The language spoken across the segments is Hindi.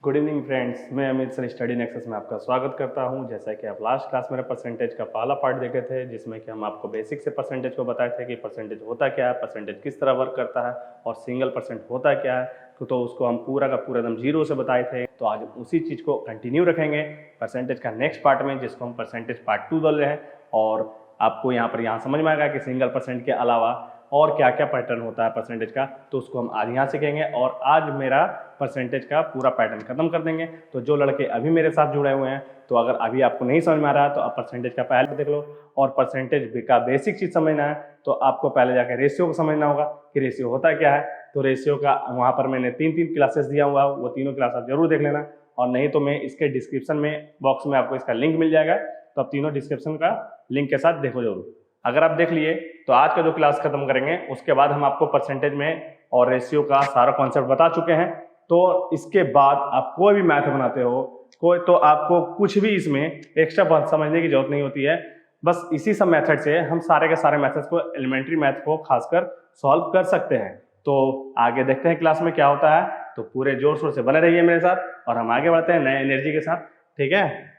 गुड इवनिंग फ्रेंड्स, मैं अमित सर स्टडी नेक्सस में आपका स्वागत करता हूं। जैसा कि आप लास्ट क्लास में परसेंटेज का पहला पार्ट देखे थे, जिसमें कि हम आपको बेसिक से परसेंटेज को बताए थे कि परसेंटेज होता क्या है, परसेंटेज किस तरह वर्क करता है और सिंगल परसेंट होता क्या है। तो उसको हम पूरा का पूरा एकदम जीरो से बताए थे। तो आज उसी चीज़ को कंटिन्यू रखेंगे परसेंटेज का नेक्स्ट पार्ट में, जिसको हम परसेंटेज पार्ट 2 बोल रहे हैं। और आपको यहाँ समझ में आएगा कि सिंगल परसेंट के अलावा और क्या क्या पैटर्न होता है परसेंटेज का, तो उसको हम आज यहाँ सीखेंगे। और आज मेरा परसेंटेज का पूरा पैटर्न खत्म कर देंगे। तो जो लड़के अभी मेरे साथ जुड़े हुए हैं, तो अगर अभी आपको नहीं समझ में आ रहा है तो आप परसेंटेज का पहले देख लो। और परसेंटेज का बेसिक चीज़ समझना है तो आपको पहले जाकर रेशियो को समझना होगा कि रेशियो होता क्या है। तो रेशियो का वहाँ पर मैंने तीन क्लासेस दिया हुआ, वो तीनों क्लास आप जरूर देख लेना। और नहीं तो मैं इसके डिस्क्रिप्शन में बॉक्स में आपको इसका लिंक मिल जाएगा, तो आप तीनों डिस्क्रिप्शन का लिंक के साथ देखो जरूर। अगर आप देख लिए तो आज का जो क्लास खत्म करेंगे उसके बाद हम आपको परसेंटेज में और रेशियो का सारा कॉन्सेप्ट बता चुके हैं। तो इसके बाद आप कोई भी मैथ बनाते हो तो आपको कुछ भी इसमें एक्स्ट्रा समझने की जरूरत नहीं होती है। बस इसी सब मेथड से हम सारे के सारे मेथड्स को, एलिमेंट्री मैथ को खासकर सॉल्व कर सकते हैं। तो आगे देखते हैं क्लास में क्या होता है। तो पूरे जोर शोर से बने रहिए मेरे साथ और हम आगे बढ़ते हैं नए एनर्जी के साथ। ठीक है,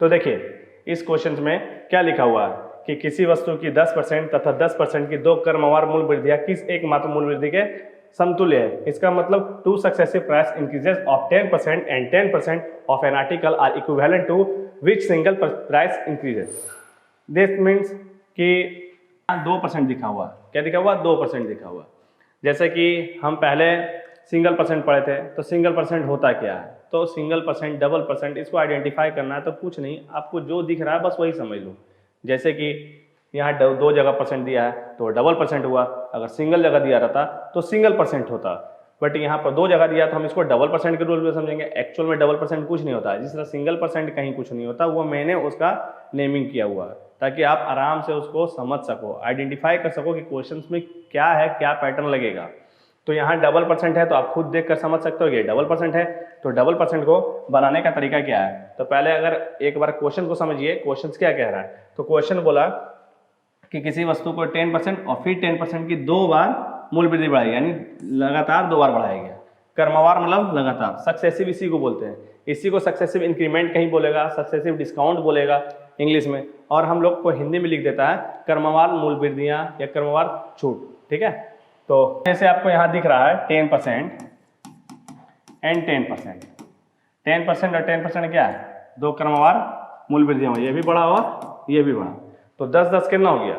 तो देखिए इस क्वेश्चन में क्या लिखा हुआ है कि किसी वस्तु की 10% तथा 10% की दो क्रमवार मूल वृद्धियां किस एकमात्र मूल वृद्धि के समतुल्य है। इसका मतलब two successive price increases of 10% and 10% of an article are equivalent to which single price increases. This means कि 2% दिखा हुआ, क्या दिखा हुआ, 2% दिखा हुआ। जैसे कि हम पहले सिंगल परसेंट पढ़े थे, तो सिंगल परसेंट होता क्या है। तो सिंगल परसेंट, डबल परसेंट, इसको आइडेंटिफाई करना है। तो कुछ नहीं, आपको जो दिख रहा है बस वही समझ लो। जैसे कि यहाँ दो जगह परसेंट दिया है तो डबल परसेंट हुआ। अगर सिंगल जगह दिया रहता तो सिंगल परसेंट होता, बट यहाँ पर दो जगह दिया तो हम इसको डबल परसेंट के रूल में समझेंगे। एक्चुअल में डबल परसेंट कुछ नहीं होता है, जिस तरह सिंगल परसेंट कहीं कुछ नहीं होता, वो मैंने उसका नेमिंग किया हुआ है ताकि आप आराम से उसको समझ सको, आइडेंटिफाई कर सको कि क्वेश्चंस में क्या है, क्या पैटर्न लगेगा। तो यहाँ डबल परसेंट है तो आप खुद देखकर समझ सकते हो ये डबल परसेंट है। तो डबल परसेंट को बनाने का तरीका क्या है, तो पहले अगर एक बार क्वेश्चन को समझिए, क्वेश्चन क्या कह रहा है। तो क्वेश्चन बोला कि किसी वस्तु को 10% और फिर 10% की दो बार मूल वृद्धि बढ़ाई, यानी लगातार दो बार बढ़ाया गया। क्रमवार मतलब लगातार, सक्सेसिव इसी को बोलते हैं। इसी को सक्सेसिव इंक्रीमेंट कहीं बोलेगा, सक्सेसिव डिस्काउंट बोलेगा इंग्लिश में, और हम लोग को हिंदी में लिख देता है क्रमवार मूल वृद्धियां या क्रमवार छूट। ठीक है, तो जैसे आपको यहाँ दिख रहा है 10% एंड 10%। 10% और 10% क्या है, दो क्रमवार मूल वृद्धियां, ये भी बढ़ा और ये भी बढ़ा। तो 10-10 कितना हो गया।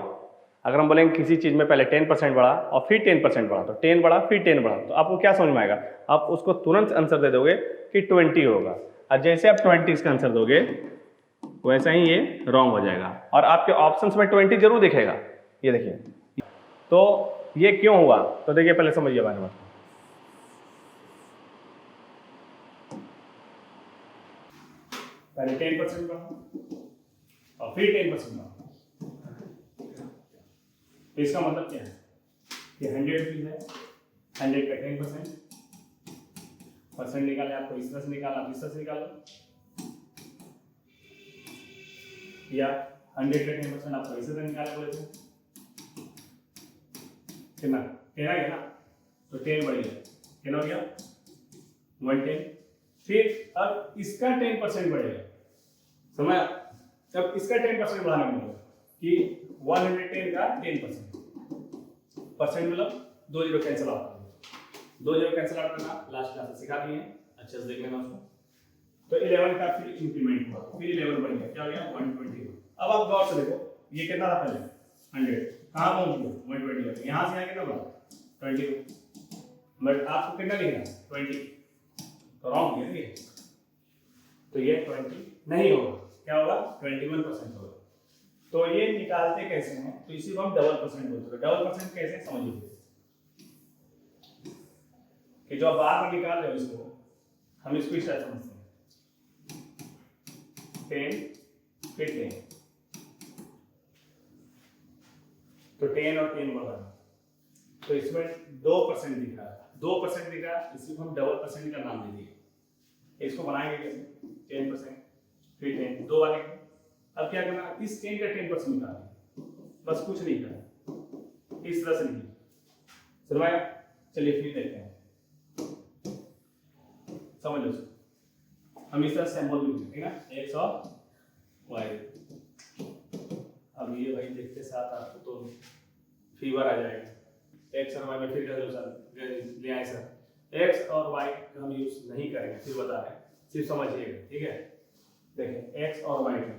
अगर हम बोलेंगे किसी चीज़ में पहले 10% बढ़ा और फिर 10% बढ़ा, तो 10 बढ़ा फिर 10 बढ़ा, तो आपको क्या समझ में आएगा, आप उसको तुरंत आंसर दे दोगे कि 20 होगा। और जैसे आप 20 इसका आंसर दोगे वैसा ही ये रॉन्ग हो जाएगा, और आपके ऑप्शंस में 20 जरूर दिखेगा। ये देखिए, तो ये क्यों हुआ, तो देखिए पहले समझिए बारे में। पहले 10% बढ़ा और फिर 10% बढ़ा, तो इसका मतलब क्या है कि 100 रुपीज है, 100 का 10% परसेंट निकाले, आपको इस तरह से निकाला, इस तरह से निकालो, या 100 का 10% आपको इस तरह निकाले बोले थे, कितना 10 आ गया ना, तो 10 बढ़ गया, कितना हो गया 110। फिर अब इसका 10% बढ़ेगा, समझ, अब इसका 10% बढ़ाने में कि 110 का 10%, परसेंट मतलब 2 जीरो कैंसिल आउट करना, 2 जीरो कैंसिल आउट करना लास्ट क्लास में सिखा दिए हैं, अच्छे से देख लेना उसको। तो 11 का फिर इंक्रीमेंट हुआ, फिर 11 बढ़ गया, क्या हो गया 120। अब आप गौर से देखो, ये कितना था पहले 100, कहाँ पहुंच गया 120, यहाँ से यहाँ कितना बढ़ा 20, बट आपको कितना लिखना है 20, तो रॉन्ग है ये, तो ये 20 नहीं होगा, क्या होगा 21% होगा। तो ये निकालते कैसे हैं, तो इसी को हम डबल परसेंट बोलते हैं। डबल परसेंट कैसे समझिए कि जो आप बार बार निकाल रहे हो इसको, हम इसको इस तरह समझते हैं 10 फिर 10, तो 10 और 10 बढ़ा, तो इसमें 2% दिख रहा है, 2% दिख रहा है, इसी को हम डबल परसेंट का नाम दे दिए। इसको बनाएंगे कैसे, 10% फिर 10, दो बार लिखेंगे। अब क्या करना, इस 10 का 10% निकालना, बस कुछ नहीं करना, इस तरह से लिखिए, समझ आया? चलिए फिर देखते हैं, समझ लो। हम इस तरह सिंबल लिखते हैं ना, एक्स और वाई। अब ये भाई देखते साथ आपको तो फीवर आ जाएगा। एक्स और वाई में फिर ले आए सर, एक्स और वाई का हम यूज नहीं करेंगे, फिर बता रहे हैं, सिर्फ समझिएगा, ठीक है? देखिए एक्स और वाई का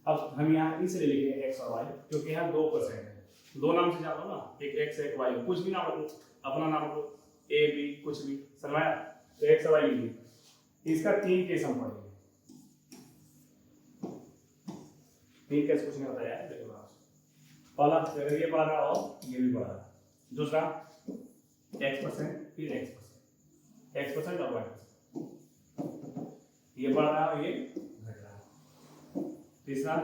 अब हम यहाँ इसलिए लिखे एक्स और वाई क्योंकि यहाँ 2% है, दो नाम से जानो ना, एक एक्स एक वाई, कुछ भी नाम रखो, अपना नाम रखो, ए बी कुछ भी, समझाया? तो एक्स और वाई लिखिए। इसका 3 केस हम पढ़ेंगे, 3 केस कुछ नहीं होता है, देखो पहला अगर ये पढ़ रहा हो, ये भी पढ़ रहा है, दूसरा x%, फिर x% और y%, ये बढ़ रहा है, ये घट रहा है, तीसरा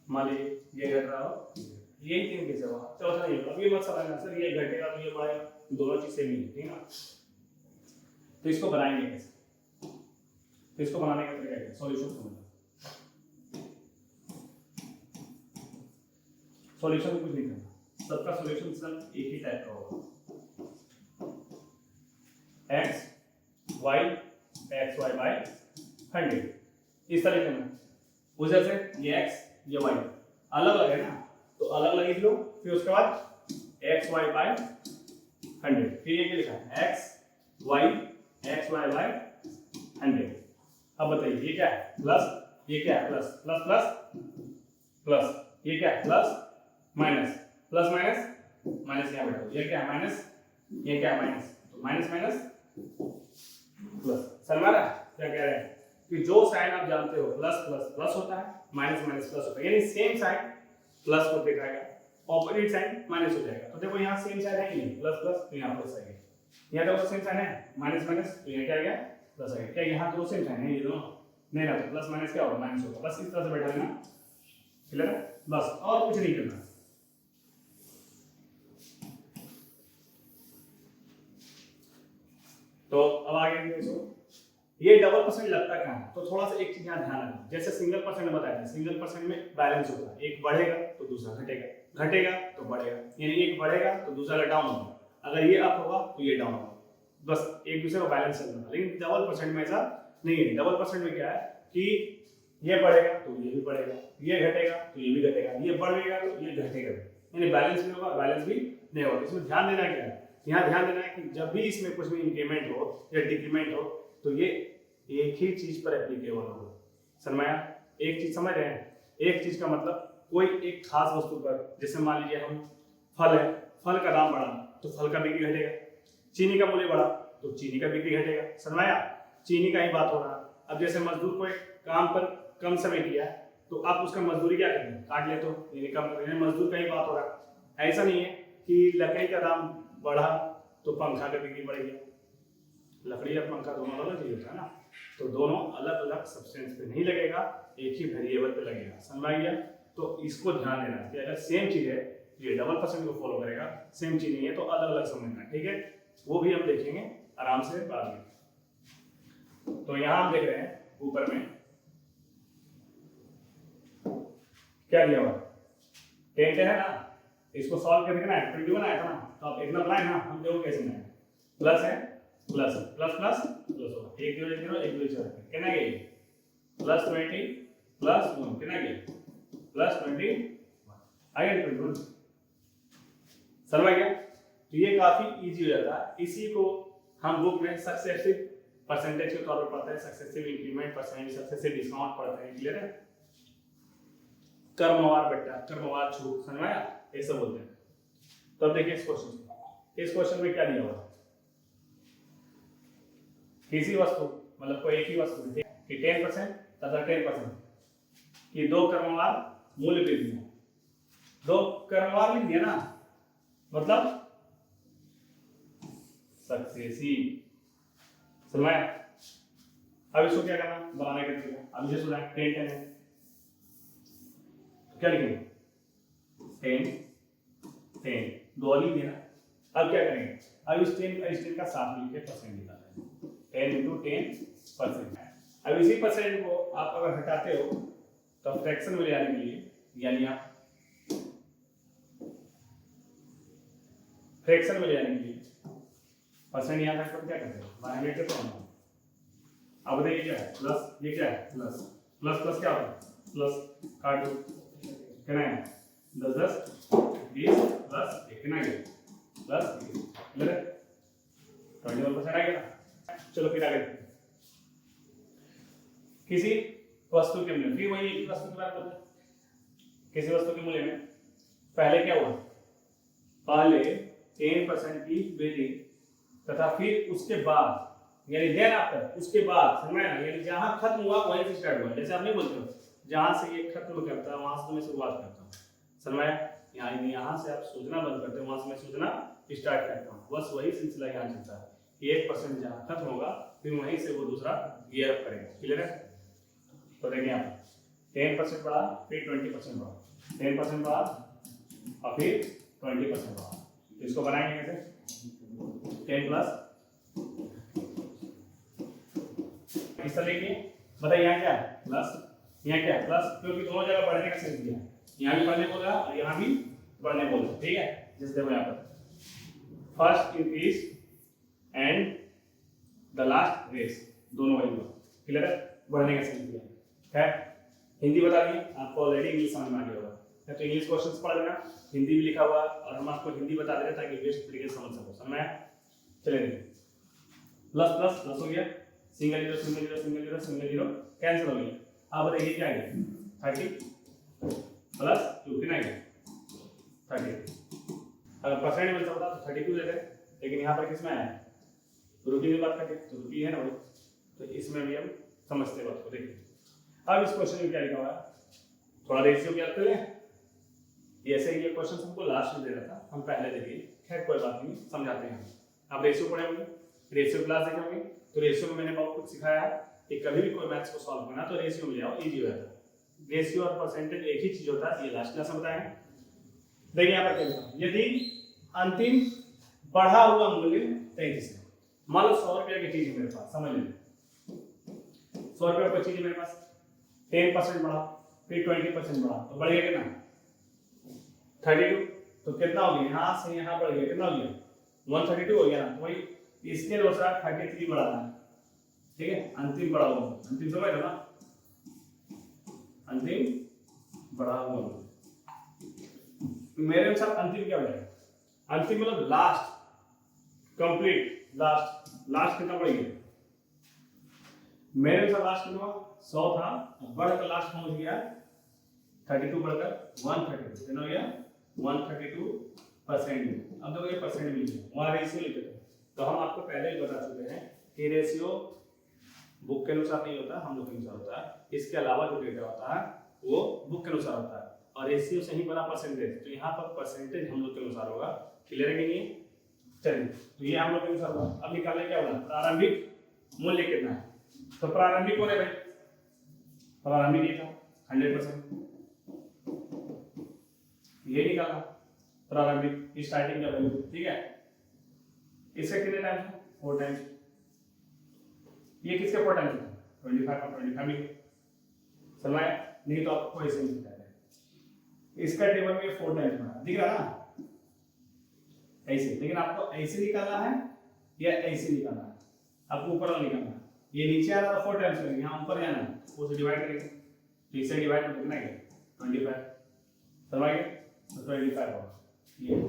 मान लीजिए ये घट रहा हो, यही 3 केस होगा, चौथा ये। अब ये मत समझना सर ये घटेगा तो ये बढ़ेगा, दोनों चीज सेम ही है, ठीक है ना? तो इसको बनाएंगे कैसे? तो इसको बनाने का तरीका है, सॉल्यूशन समझना। सॉल्यूशन कुछ नहीं करना, सबका सॉल्यूशन सिर्फ एक ही टाइप का होगा, एक्स वाई बाई 100, इस तरह करना। उधर से ये एक्स ये वाई अलग अलग है ना, तो अलग अलग लिख लो, फिर उसके बाद एक्स वाई बाई 100, फिर ये क्या लिखा है एक्स वाई बाई 100। अब बताइए ये क्या है प्लस, ये क्या है प्लस, प्लस प्लस प्लस, ये क्या है plus minus, plus minus minus, यहाँ बैठो, ये क्या है माइनस, ये क्या है माइनस, तो माइनस माइनस प्लस। समझ रहा है क्या कह रहे हैं? कि जो साइन आप जानते हो प्लस प्लस प्लस होता है, माइनस माइनस प्लस होता है, यानी सेम साइन प्लस को दिखाएगा, ऑपोजिट साइन माइनस हो जाएगा। तो देखो यहाँ सेम साइन है कि नहीं, प्लस प्लस, तो यहाँ प्लस आ गया, यहाँ देखो सेम साइन है माइनस माइनस, तो यहाँ क्या आ गया प्लस आ गया। क्या यहाँ दो सेम साइन है ये दोनों? नहीं ना, तो प्लस माइनस क्या होगा माइनस होगा, बस इस तरह से बैठा देना, क्लियर है? बस और कुछ नहीं करना। तो अब आगे देखो, ये डबल परसेंट लगता कहाँ है? तो थोड़ा सा एक चीज यहाँ ध्यान रखना, जैसे सिंगल परसेंट में बताया था, सिंगल परसेंट में बैलेंस होता है, एक बढ़ेगा तो दूसरा घटेगा, घटेगा तो बढ़ेगा, यानी एक बढ़ेगा तो दूसरा डाउन होगा, अगर ये अप होगा तो ये डाउन होगा, बस एक दूसरे को बैलेंस करना। लेकिन डबल परसेंट में ऐसा नहीं है, डबल परसेंट में क्या है कि ये बढ़ेगा तो ये भी बढ़ेगा, ये घटेगा तो ये भी घटेगा, ये बढ़ेगा तो ये घटेगा, यानी बैलेंस भी होगा बैलेंस भी नहीं होगा। इसमें ध्यान देना क्या है, यहाँ ध्यान देना है कि जब भी इसमें कुछ भी इंक्रीमेंट हो या डिक्रीमेंट हो तो ये एक ही चीज पर एप्लीकेबल होगा। समझाया? एक चीज समझ रहे हैं? एक चीज का मतलब कोई एक खास वस्तु पर, जैसे मान लीजिए हम फल है, फल का दाम बढ़ा तो फल का बिक्री घटेगा, चीनी का मूल्य बढ़ा तो चीनी का बिक्री घटेगा। समझाया? चीनी का ही बात हो रहा है। अब जैसे मजदूर को एक काम पर कम समय किया तो आप उसका मजदूरी क्या करेंगे, काट ले, तो यानी कम, मजदूर का ही बात हो रहा है। ऐसा नहीं है कि लकड़ी का दाम बढ़ा तो पंखा का बिक्री बढ़ गया, लकड़ी और पंखा दोनों अलग चीज होता है ना, तो दोनों अलग अलग सब्सटेंस पे नहीं लगेगा, एक ही वेरिएबल पे लगेगा। समझ आ गया? तो इसको ध्यान देना कि अगर सेम चीज है ये डबल परसेंट को फॉलो करेगा, सेम चीज नहीं है तो अलग अलग समझना, ठीक है? वो भी हम देखेंगे आराम से बाद में। तो यहाँ हम देख रहे हैं ऊपर में क्या दिया हुआ, 10 है ना, इसको सॉल्व करके ना 21 आया था ना, तो आप इतना बनाए ना, हम देखो कैसे बनाए, प्लस है प्लस प्लस प्लस प्लस होगा, 1 0 0 1 2 4 कितना गया प्लस 20 प्लस 1 कितना गया प्लस 20 आगे 21। समझ गया? तो ये काफी इजी हो जाता है। इसी को हम बुक में सक्सेसिव परसेंटेज के तौर पर पढ़ते हैं, successive increment percent, successive discount पढ़ते हैं। क्लियर है? क्रमवार बेटा, क्रमवार छूट, समझ आया? ऐसा बोलते हैं। तो अब देखिए इस क्वेश्चन में क्या दिया हुआ है, किसी वस्तु मतलब कोई एक ही वस्तु है कि 10% तथा 10% की दो क्रमवार मूल्य वृद्धि है, दो क्रमवार लिख दिया ना, मतलब सक्सेसिव। समझ? अब इसको क्या करना, बनाने का तरीका। अब जैसे 10 10 है तो क्या लिखेंगे 10 10 दो लिख दिया ना। अब क्या करेंगे, अब इस 10 का साथ मिलकर परसेंट निकालना है, 10 × 10%। अब इसी परसेंट को आप अगर हटाते हो तो फ्रैक्शन में ले आने के लिए, यानी आप फ्रैक्शन में ले जाने के लिए परसेंट यहाँ तक क्या करते हैं, बाय 100 के तो होना। अब बताइए क्या है प्लस, ये क्या है प्लस, प्लस प्लस क्या होता है प्लस, काट दो कितना है 10 10 20 प्लस कितना है प्लस क्लियर है 21% आ गया। चलो फिर आगे किसी वस्तु के मूल्य, फिर वही वस्तु की बात करते हैं। किसी वस्तु के मूल्य में पहले क्या हुआ, पहले 10% की वृद्धि तथा फिर उसके बाद यानी देन आफ्टर उसके बाद समय ना, यानी जहां खत्म हुआ वहीं से स्टार्ट हुआ। जैसे आप नहीं बोलते हो जहां से ये खत्म करता है वहां से तो मैं शुरुआत करता हूँ, समय यहाँ से आप सोचना बंद करते हो, वहां से मैं सोचना स्टार्ट करता हूँ। बस वही सिलसिला यहाँ चलता है कि 1% जहाँ खत्म होगा फिर वहीं से वो दूसरा गियर अप करेगा। क्लियर है? तो देखिए यहाँ 10% बढ़ा फिर 20% बढ़ा, 10% बढ़ा और फिर 20% बढ़ा। तो इसको बनाएंगे कैसे, 10 प्लस इस तरह लिखिए। बताइए यहाँ क्या है प्लस, यहाँ क्या है प्लस, क्योंकि दोनों जगह बढ़ने का सेंस दिया है, यहाँ भी बढ़ने बोला और यहाँ भी बढ़ने बोला। ठीक है, जैसे देखो यहाँ पर first increase and the last race, दोनों वही हुआ। क्लियर है? बढ़ने का सेंस दिया है। हिंदी बता दिए आपको, ऑलरेडी इंग्लिश समझ में आ गया होगा, तो इंग्लिश क्वेश्चंस पढ़ लेना, हिंदी भी लिखा हुआ और हम आपको हिंदी बता दे रहे ताकि बेस्ट तरीके से समझ सको। समझ में? चलिए प्लस प्लस प्लस हो गया, single zero single zero single zero single zero cancel हो गया। अब बताइए क्या है 30 प्लस 2 कितना है 30। अगर परसेंट में होता तो 32 लेते, लेकिन यहाँ पर किसमें आया रुपये की बात करते तो रुपये है ना भाई, तो इसमें भी हम समझते बात को। देखिए अब इस क्वेश्चन में क्या लिखा हुआ है, थोड़ा रेशियो क्या करते हैं, ऐसे ही ये क्वेश्चन हमको लास्ट में दे रहा था, हम पहले देखिए, खैर कोई बात नहीं समझाते हैं। आप रेशियो पढ़े होंगे, रेशियो क्लास देखे होंगे, तो रेशियो में मैंने बहुत कुछ सिखाया है कि कभी भी कोई मैथ्स को सॉल्व करना तो रेशियो में ले आओ, इजी हो जाता है। रेशियो और परसेंटेज एक ही चीज होता है, ये लास्ट क्लास में बताया है। देखिए यहाँ पर क्या लिखा, यदि अंतिम बढ़ा हुआ मूल्य 33 है, मान लो 100 रुपये की चीज है मेरे पास, समझ लें 100 रुपये की चीज है मेरे पास, 10% बढ़ा फिर 20% बढ़ा तो बढ़ गया कितना 32, तो कितना हो गया यहाँ से यहाँ बढ़ गया, कितना हो गया 132 हो गया ना। तो वही इसके अनुसार 33 बढ़ाना है। ठीक है, अंतिम बढ़ा हुआ, अंतिम समझ लो ना, अंतिम बढ़ा हुआ मेरे अनुसार अंतिम क्या हो जाएगा, अंतिम मतलब लास्ट कंप्लीट, लास्ट लास्ट कितना बढ़ गया मेरे अनुसार, लास्ट कितना 100 था, बढ़कर लास्ट पहुंच गया 32 बढ़कर 132, कितना हो गया 132%। अब देखो ये परसेंट मिल गया, वहां रेशियो लिखे थे तो हम आपको पहले ही बता चुके हैं कि रेशियो बुक के अनुसार नहीं होता, हम लोग के अनुसार होता है। इसके अलावा जो डेटा होता है वो बुक के अनुसार होता है, और रेशियो से ही बना परसेंटेज, तो यहाँ पर परसेंटेज हम लोग के अनुसार होगा। क्लियर है कि नहीं? चलिए तो ये हम लोग के अनुसार होगा। अब निकालने क्या होगा, प्रारंभिक मूल्य कितना है, तो प्रारंभिक कौन है भाई, प्रारंभिक ये था 100%, ये निकाला प्रारंभिक स्टार्टिंग का वैल्यू। ठीक है, इसके कितने टाइम्स है 4 टाइम्स, ये किसके 4 टाइम्स है 25 और 25 भी समझ नहीं, तो आपको ऐसे नहीं दिखता है, इसका टेबल में 4 टाइम्स बना दिख रहा ना ऐसे, लेकिन आपको ऐसे निकालना है या ऐसे निकालना है, आपको ऊपर वाला निकालना है। ये नीचे आ रहा 4 टाइम्स करेंगे, यहाँ ऊपर जाना है वो से डिवाइड करेंगे, तो इसे डिवाइड कर कितना है 25 समझ गए, तो 25 होगा ये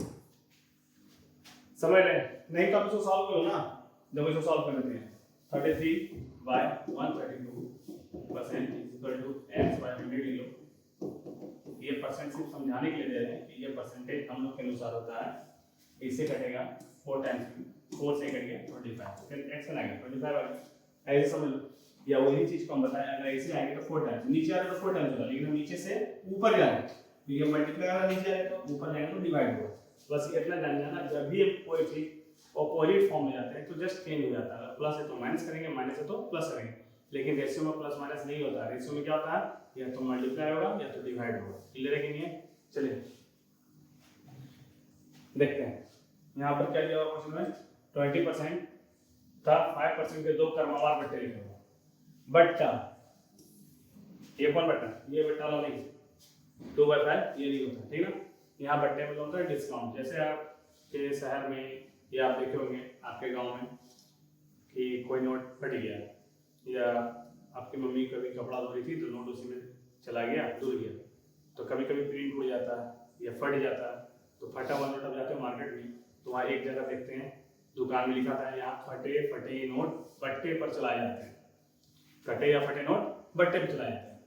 समझ रहे, नहीं तो आप इसको सॉल्व करो ना, जब इसको सॉल्व कर लेते हैं 33/132% x/100 किलो। ये परसेंट सिर्फ समझाने के लिए दे रहे हैं कि ये परसेंटेज हम लोग के अनुसार होता है, इससे कटेगा 4 टाइम्स 4 से कट गया 25, फिर x बना गया 25 आ गया, ऐसे समझ लो। या वही चीज को हम बताएं, अगर ऐसे आएंगे तो 4 टाइम्स, नीचे आ रहा तो 4 टाइम्स होगा, लेकिन हम नीचे से ऊपर जा रहे हैं तो ये मल्टीप्लाई वाला नीचे आएगा तो ऊपर जाएगा तो डिवाइड होगा। बस इतना जान जाना, जब भी कोई चीज ऑपोजिट फॉर्म में जाते हैं तो जस्ट चेंज हो जाता है, प्लस है तो माइनस करेंगे, माइनस है तो प्लस करेंगे, लेकिन रेशियो में प्लस माइनस नहीं होता। रेशियो में क्या होता है, या तो मल्टीप्लाई होगा या तो डिवाइड होगा। क्लियर है कि नहीं? चलिए देखते हैं यहाँ पर क्या दिया हुआ क्वेश्चन में, 20% था, 5% के 2 क्रमवार बट्टे लिखे हुए, बट्टा ये कौन बट्टा, ये बट्टा वाला नहीं, 2/5 ये नहीं होता। ठीक है ना, यहाँ बट्टे में होता है डिस्काउंट, जैसे आप के शहर में या आप देखे होंगे आपके गांव में कि कोई नोट फट गया, या आपकी मम्मी कभी कपड़ा धो रही थी तो नोट उसी में चला गया, डूब गया, तो कभी कभी प्रिंट उड़ जाता है या फट जाता है। तो फटा हुआ नोट अब जाते हैं मार्केट में, तो वहाँ एक जगह देखते हैं दुकान में लिखा था यहाँ फटे फटे नोट बट्टे पर चलाए जाते हैं, कटे या फटे नोट बट्टे पर चलाए जाते हैं।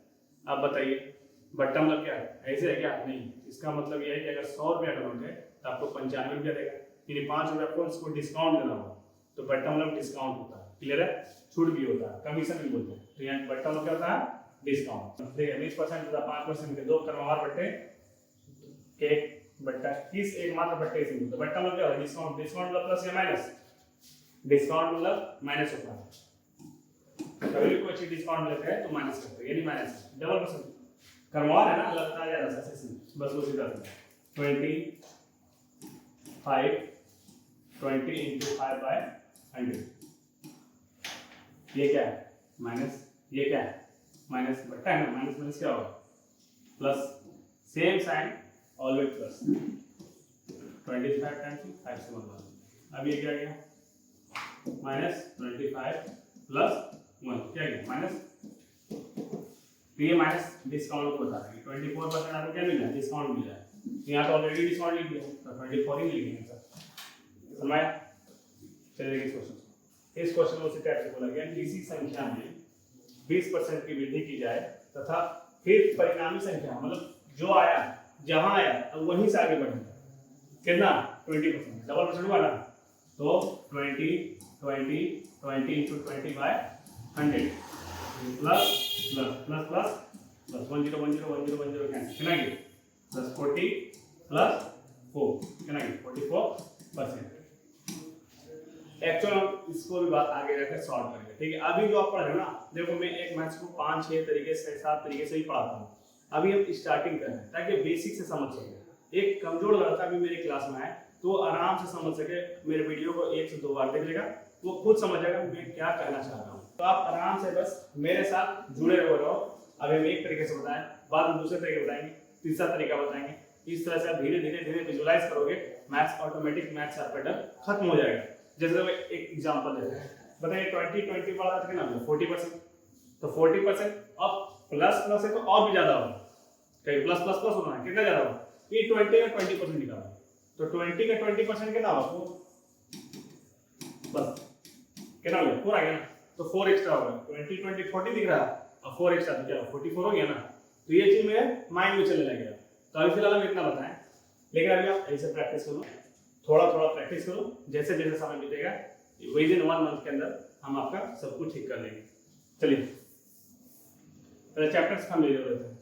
आप बताइए बट्टा मतलब क्या है, ऐसे है क्या? नहीं, इसका मतलब यह है कि अगर 100 रुपया का नोट है तो आपको 95 रुपया देगा, यानी 5 रुपया आपको उसको डिस्काउंट देना होगा। तो बट्टा मतलब डिस्काउंट होता है, क्लियर है? छूट भी होता है, कमीशन भी बोलते हैं। तो यहाँ बट्टा मतलब क्या होता है? डिस्काउंट। देखिए 20% तथा 5% के 2 क्रमवार बट्टे, एक बट्टा किस एक मात्र बट्टे से, तो बट्टा मतलब क्या होता है? डिस्काउंट। डिस्काउंट मतलब प्लस या माइनस? डिस्काउंट मतलब माइनस होता है। कभी भी कोई चीज डिस्काउंट लेते हैं तो माइनस करते हैं, यानी माइनस डबल परसेंट करवा है ना, लगता है ज्यादा सा बस उसी तरह से 20 into 5 by 100, ये क्या है? माइनस, ये क्या है? माइनस, बट्टा है ना, माइनस माइनस क्या होगा? Plus, same sign always plus. 25 times 5 से मल्टीप्लाई, अब ये क्या गया? माइनस 25 प्लस 1 क्या गया? माइनस। तो ये माइनस डिस्काउंट को बता रहा है। 24% आपको क्या मिला? डिस्काउंट मिला है। यहाँ तो ऑलरेडी डिस्काउंट लिख दिया, तो 24 ही लिखेंगे सर, समझ? चलिए इस क्वेश्चन में उसी टाइप से बोला गया कि किसी संख्या में 20% की वृद्धि की जाए तथा फिर परिणामी संख्या मतलब जो आया जहां आया अब वहीं से आगे बढ़ेगा, कितना? 20%, डबल परसेंट हुआ ना, तो 20 into 20 by 100 plus plus plus plus plus 10 10 10 10 कितना गया? प्लस 40 प्लस 4 कितना गया? 44%। एक्चुअल इसको भी बात आगे जाकर सॉल्व करेंगे, ठीक है? अभी जो आप पढ़ रहे हो ना, देखो मैं एक मैथ्स को 5-6 तरीके से 7 तरीके से ही पढ़ाता हूँ। अभी हम स्टार्टिंग कर रहे हैं ताकि बेसिक से समझ सके। एक कमजोर लड़का भी मेरी क्लास में आए तो आराम से समझ सके, मेरे वीडियो को 1 से 2 बार देख लेगा, वो खुद समझ जाएगा मैं क्या कहना चाह रहा हूँ। तो आप आराम से बस मेरे साथ जुड़े रहो। अभी हम एक तरीके से बताएं, बाद में दूसरे तरीके बताएंगे, तीसरा तरीका बताएंगे। इस तरह से आप धीरे धीरे धीरे विजुलाइज करोगे, मैथ्स ऑटोमेटिक मैथ्स आपका डर खत्म हो जाएगा। जैसे मैं एक एग्जांपल देते हैं, बताइए 20 वाला था कितना? 40%, तो 40% अब प्लस प्लस है तो और भी ज्यादा होगा, कहीं प्लस प्लस प्लस होना है, कितना ज्यादा होगा? ये 20 का 20% निकाला, तो 20 का 20% कितना होगा? बस कितना हो गया? 4 आ गया ना, तो 4 एक्स्ट्रा होगा। 20 20 40 दिख रहा है, अब 4 एक्स्ट्रा तो क्या 44 हो गया ना। तो ये चीज मेरे माइंड में चलने लगेगा। तो अभी फिलहाल हम इतना बताएं, लेकिन अभी आप ऐसे प्रैक्टिस करो, थोड़ा थोड़ा प्रैक्टिस करो, जैसे जैसे समय बीतेगा विद इन 1 मंथ के अंदर हम आपका सब कुछ ठीक कर लेंगे। चलिए पहले चैप्टर्स हम ले लेते हैं।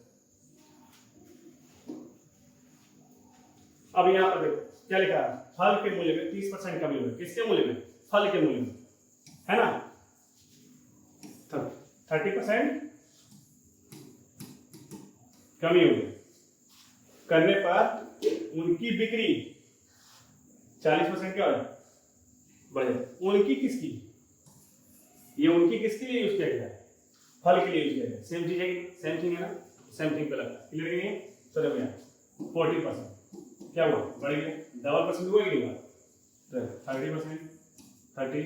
अब यहाँ पर देखो क्या लिखा है? फल के मूल्य में 30% कमी हुई। किसके मूल्य में? फल के मूल्य में, है ना? 30% कमी हुई करने पर उनकी बिक्री 40% क्या है? बढ़े। उनकी किसकी? ये उनकी किसके लिए यूज किया गया है? फल के लिए यूज किया गया। सेम चीज है, सेम थिंग है ना, सेम थिंग पे लगा, क्लियर नहीं है? चलो भैया 40% क्या हुआ? बढ़ गया, डबल परसेंट हुआ कि नहीं हुआ? तो 30% 30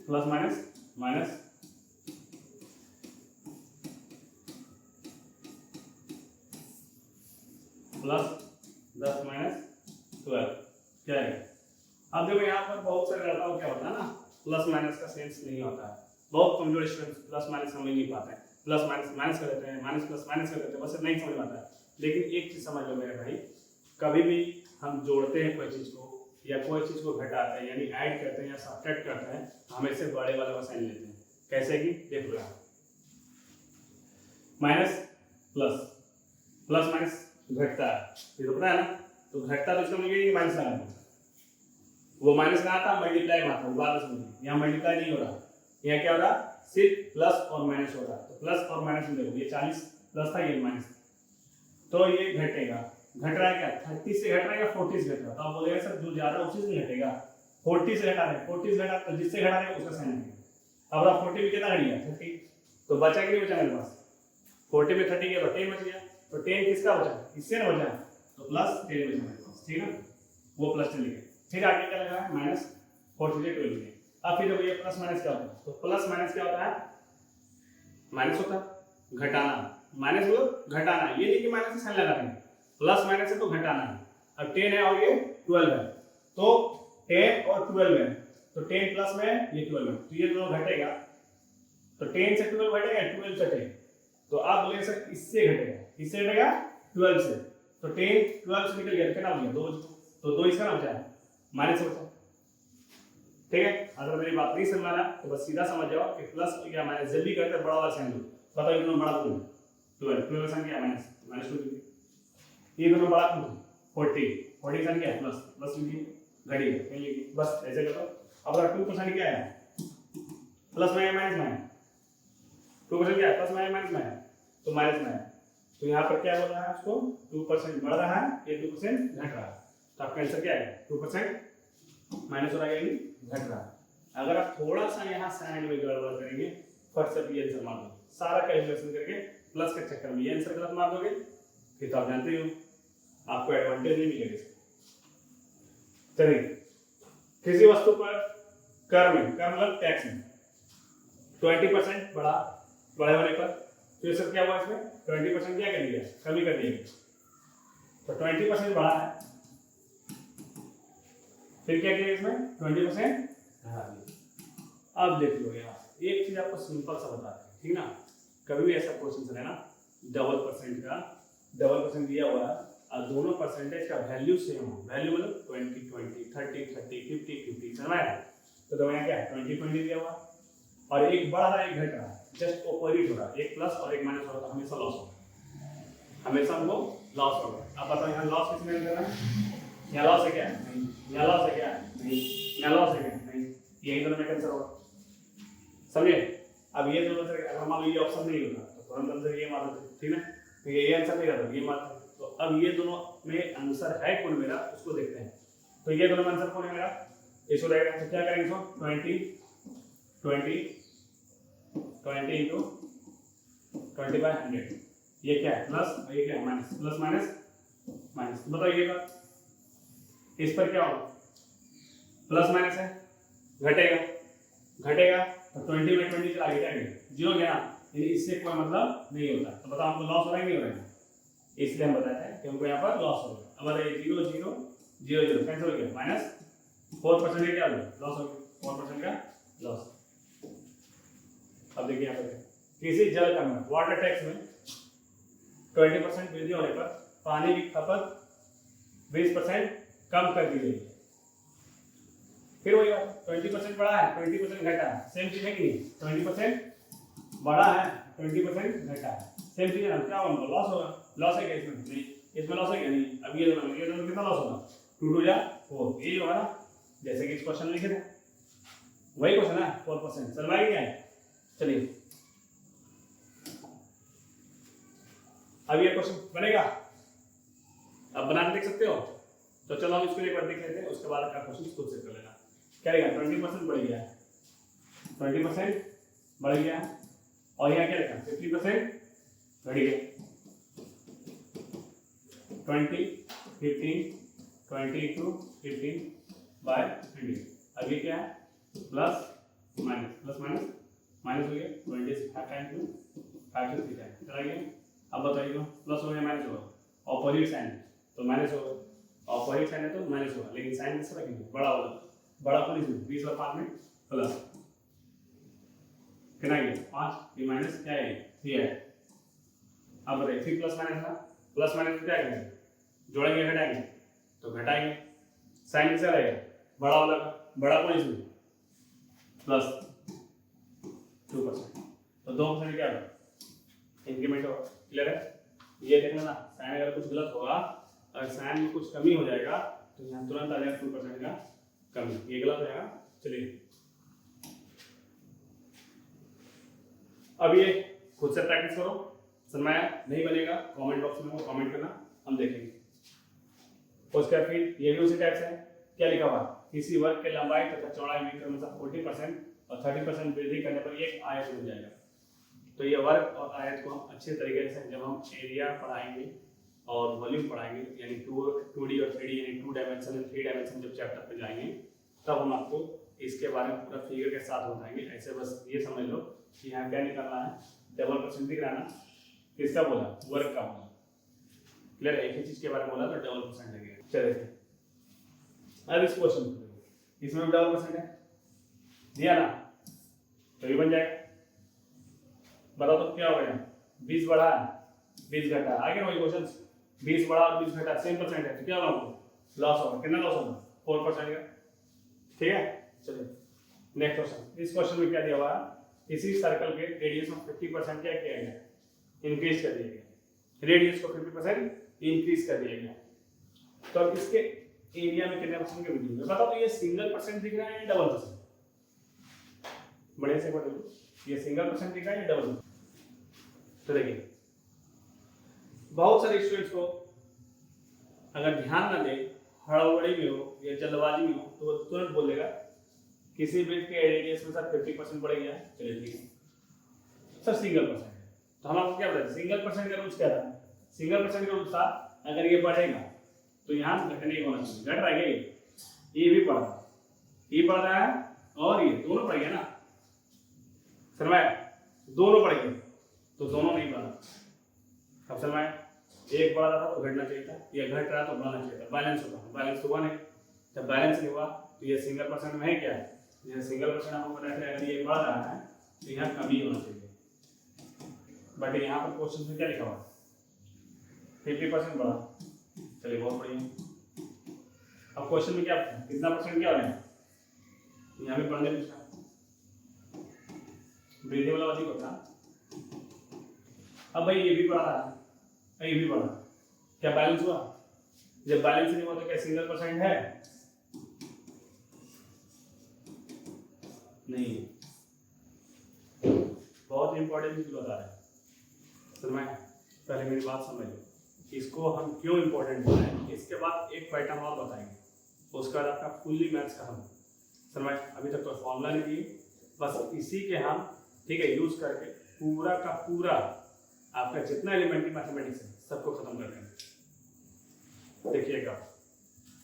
plus minus minus plus 10 minus 12 क्या है? अब देखो यहाँ पर बहुत सारे लड़का को क्या होता है ना, प्लस माइनस का सेंस नहीं होता है। बहुत कमजोर स्टूडेंट प्लस माइनस समझ नहीं पाते हैं, प्लस माइनस माइनस कर देते हैं, माइनस प्लस माइनस कर देते हैं, बस नहीं समझ आता है। लेकिन एक चीज समझ लो मेरे भाई, कभी भी हम जोड़ते हैं कोई चीज को या कोई चीज को घटाते हैं यानी ऐड करते हैं या सब्ट्रैक्ट करते हैं, हमेशा बड़े वाला का साइन लेते हैं। कैसे कि देख लो माइनस प्लस, प्लस माइनस घटता है, ये तो पता है ना, तो घटता तो इसका मतलब माइनस लगाना है। वो माइनस कहाँ था? मल्टीप्लाई में था, बात समझिए। यहाँ मल्टीप्लाई नहीं हो रहा, यहाँ क्या हो रहा? सिर्फ प्लस और माइनस हो रहा है। तो प्लस और माइनस में देखो, ये 40 प्लस था, ये माइनस, तो ये घटेगा। घट रहा है क्या? 30 से घट रहा है या 40 से घट रहा है? तो आप बोलेगा सर जो ज्यादा उसी से घटेगा, 40 से घटा रहे हैं, 40 से घटा, तो जिससे घटा रहे हैं उसका साइन लगेगा। अब आप 40 में कितना घट गया? 30, तो बचा कि नहीं बचा मेरे पास? 40 में 30 गया तो 10 बच गया, तो 10 किसका बचा? इससे ना बचा, तो प्लस 10 बचा मेरे पास, ठीक है ना? वो प्लस 10 लिखे। फिर आगे क्या लगा है माइनस 4 से 12 लिखे। अब फिर ये प्लस माइनस क्या होता है, तो प्लस माइनस क्या होता है, माइनस होता है घटाना, माइनस मतलब घटाना, ये नहीं कि माइनस से साइन लगा देंगे, प्लस माइनस है तो घटाना है। अब 10 है और ये 12 है, तो 10 और 12 है, तो 10 प्लस में ये 12 है, तो ये दोनों घटेगा, तो 10 से 12 घटेगा, 12 से 10, तो आप बोले सर इससे घटेगा, इससे घटेगा 12 से, तो 10 12 से निकल गया, कितना हो गया 2, तो 2 इसका ना बचा माइनस से बचा। ठीक है, अगर मेरी बात नहीं समझ में आ रहा तो बस सीधा समझ जाओ कि प्लस या माइनस जल्दी करते बड़ा वाला साइन लो, बताओ ये दोनों बड़ा कौन है, 12 साइन क्या माइनस, माइनस 2, ये दोनों बड़ा कौन है 40 साइन क्या है प्लस, प्लस घटी है, बस ऐसे करो। अब अगर 2% क्या है प्लस में माइनस में, 2% क्या है प्लस में माइनस में, तो माइनस में है, तो यहाँ पर क्या बोल रहा है उसको 2% बढ़ रहा है, ये 2% घट रहा है, तो आपका आंसर क्या है 2% माइनस हो रहा है, घट रहा है। अगर आप थोड़ा सा यहाँ साइन में गड़बड़ करेंगे, फट से ये आंसर मार दोगे, सारा कैलकुलेशन करके प्लस के चक्कर में ये आंसर गलत मार दोगे, फिर तो आप जानते ही हो आपको एडवांटेज नहीं मिलेगा। चलिए, किसी वस्तु पर कर मतलब टैक्स में 20% बड़े होने पर, तो ये सब क्या हुआ इसमें 20% क्या कर दिया, कमी कर दिया, तो 20% बढ़ा है, फिर क्या किया इसमें 20% घटा दिया। अब देख लो यार, एक चीज आपको सिंपल सा बताते हैं, ठीक ना, कभी भी ऐसा क्वेश्चन है ना डबल परसेंट दिया हुआ है और दोनों परसेंटेज का वैल्यू सेम हो, वैल्यू मतलब 20 20 30 30 50 50 समझ आया, तो दो यहाँ क्या है 20 20 दिया हुआ और एक बढ़ रहा है एक घट रहा है, जस्ट ऑपोजिट हो रहा है, एक प्लस और एक माइनस हो रहा है, हमेशा लॉस होगा, हमेशा हमको लॉस होगा। अब बताओ यहाँ लॉस किसमें कर रहा है, यहाँ लॉस है क्या, नहीं, यहाँ लॉस है क्या, नहीं, यहाँ लॉस है क्या, नहीं, यही दोनों में कैंसिल होगा, समझे। अब ये दोनों से अगर मान लो ये ऑप्शन नहीं होता तो तुरंत आंसर ये मार देते, ठीक है, तो ये आंसर नहीं रहता, ये मारते, तो अब ये दोनों में आंसर है कौन मेरा उसको देखते हैं, तो ये दोनों में आंसर कौन है मेरा, इसको रहेगा, तो क्या करेंगे इसको 20 इंटू 20/100, ये क्या है प्लस और ये क्या है माइनस, प्लस माइनस, बताओ ये बात इस पर क्या होगा, प्लस माइनस है, घटेगा तो 20 में 20 चला गया, 0 गया, यानी इससे कोई मतलब नहीं होता, तो बताओ हमको लॉस हो रहा है नहीं हो रहा है, इसलिए हम बताते हैं कि हमको यहाँ पर लॉस हो रहा है। अब अरे 0 0 0 0 कैंसिल हो गया, माइनस 4% क्या हो गया लॉस हो गया, 4% का लॉस। अब देखिए यहाँ पर किसी जल का में वाटर टैक्स में 20% वृद्धि होने पर पानी की खपत 20% कम कर दी गई है, फिर वही बात 20% बढ़ा है 20% घटा है, सेम चीज है कि नहीं, 20% बढ़ा है 20% घटा है, सेम चीज है ना, क्या होगा लॉस होगा, लॉस है क्या इसमें, नहीं, इसमें लॉस है क्या, नहीं, अब ये दोनों कितना लॉस होगा 2 2 जा 4, ये होगा ना, जैसे कि इस क्वेश्चन में लिखे थे वही क्वेश्चन है 4%, चलवाई क्या है। चलिए अब ये क्वेश्चन बनेगा, अब बना के देख सकते हो, तो चलो हम इसको एक बार देख लेते हैं, उसके बाद का क्वेश्चन खुद से कर लेना। क्या लिखा 20% बढ़ गया है, 20% बढ़ गया है, और यहाँ क्या लिखा 50% घट गया, 20 15 20 into 15/100, अब ये क्या है प्लस माइनस माइनस हो गया, 20 से 5 टाइम 5 से 3 टाइम चला गया। अब बताइए प्लस हो गया माइनस होगा, ऑपोजिट साइन तो माइनस होगा, ऑपोजिट साइन है तो माइनस होगा, लेकिन साइन किस रखेंगे बड़ा होगा, बड़ा कौन इसमें 20 और 5 में प्लस, कितना गया 5, ये माइनस क्या है 3 है। अब बताइए फिर प्लस माइनस क्या करेंगे, जोड़ेंगे घटाएंगे, तो घटाएंगे, साइन किसका रहेगा बड़ा वाला का, बड़ा कौन इसमें प्लस 2%, तो 2% क्या होगा इंक्रीमेंट होगा, क्लियर है। ये देखना ना साइन अगर कुछ गलत होगा, अगर साइन में कुछ कमी हो जाएगा तो यहाँ तुरंत आ जाएगा 2% का कमी, ये गलत हो जाएगा। चलिए अब ये खुद से प्रैक्टिस करो, समझ में आया नहीं बनेगा कमेंट बॉक्स में कमेंट करना, हम देखेंगे। उसका फिर ये भी उसी टाइप से है, क्या लिखा हुआ किसी वर्ग के लंबाई तथा चौड़ाई में क्रमशः 40% और 30% वृद्धि करने पर एक आयत बन जाएगा। तो ये वर्ग और आयत को हम अच्छे तरीके से जब हम एरिया पढ़ाएंगे और वॉल्यूम पढ़ाएंगे, यानी 2D और 3D यानी 2 डायमेंशन और 3 डायमेंशन जब चैप्टर पे जाएंगे तब हम आपको इसके बारे में पूरा फिगर के साथ बताएंगे। ऐसे बस ये समझ लो कि यहाँ क्या निकालना है, डबल परसेंट दिख रहा है ना, किसका बोला, वर्क का बोला, क्लियर, एक ही चीज के बारे में बोला तो डबल परसेंट लगेगा। चलिए अब इस क्वेश्चन को देखो, इसमें भी डबल परसेंट है दिया ना, तो ये बन जाएगा। बताओ तो क्या हो गया, 20 बढ़ा 20 घटा, आगे वही क्वेश्चन, 20 बढ़ा और 20 घटा सेम परसेंट है, तो क्या होगा, लॉस होगा, कितना लॉस होगा, 4% का, ठीक है। चलिए नेक्स्ट क्वेश्चन, इस क्वेश्चन में क्या दिया हुआ है, इसी सर्कल के रेडियस में 50% क्या किया गया, इंक्रीज कर दिया गया, रेडियस को 50% इंक्रीज कर दिया गया। तो अब इसके एरिया में कितने परसेंट की वृद्धि हुई, बताओ तो ये सिंगल परसेंट दिख रहा है या डबल परसेंट, बढ़िया से बताओ, ये सिंगल परसेंट दिख रहा है या डबल। तो देखिए बहुत सारे स्टूडेंट्स को अगर ध्यान ना दे, हड़बड़ी में हो या जल्दबाजी में हो, तो वो तुरंत बोल देगा किसी वृत्त के रेडियस में सर 50% बढ़ गया, चलिए ठीक है सर सिंगल परसेंट है। तो हम आपको क्या बताते, सिंगल परसेंट का रूल्स क्या था, सिंगल परसेंट का रूल्स था अगर ये बढ़ेगा तो यहाँ घटने होना चाहिए, घट रहा है, ये भी बढ़ रहा है, ये बढ़ रहा है और ये दोनों बढ़ गया ना, समझ, दोनों बढ़ गए तो दोनों नहीं बढ़ा। अब समझ, एक बढ़ रहा था तो घटना चाहिए था, या घट रहा तो बढ़ना चाहिए था, बैलेंस होगा, बैलेंस हुआ नहीं, जब बैलेंस नहीं हुआ तो ये सिंगल परसेंट में है क्या, ये सिंगल परसेंट आपको पता है अगर ये बढ़ रहा है तो यहाँ कमी होना चाहिए, बट यहाँ पर क्वेश्चन में क्या लिखा हुआ 50% बढ़ा, चलिए बहुत बढ़िया। अब क्वेश्चन में क्या कितना परसेंट क्या हो रहा है, यहाँ पे बढ़ने पूछा, वृद्धि वाला अधिक होता। अब भाई ये भी बढ़ रहा है, ये भी बढ़ रहा है, क्या बैलेंस हुआ, जब बैलेंस नहीं हुआ तो क्या सिंगल परसेंट है, नहीं, बहुत इंपॉर्टेंट चीज बता रहा है, समझ, पहले मेरी बात समझ लो, इसको हम क्यों इंपॉर्टेंट बनाए, इसके बाद एक पैटर्न और बताएंगे, उसका बाद आपका फुल्ली मैथ्स खत्म, समझ, अभी तक तो फॉर्मूला नहीं दिए, बस इसी के हम, ठीक है, यूज करके पूरा का पूरा आपका जितना एलिमेंट्री मैथमेटिक्स है सबको खत्म कर देंगे। देखिएगा,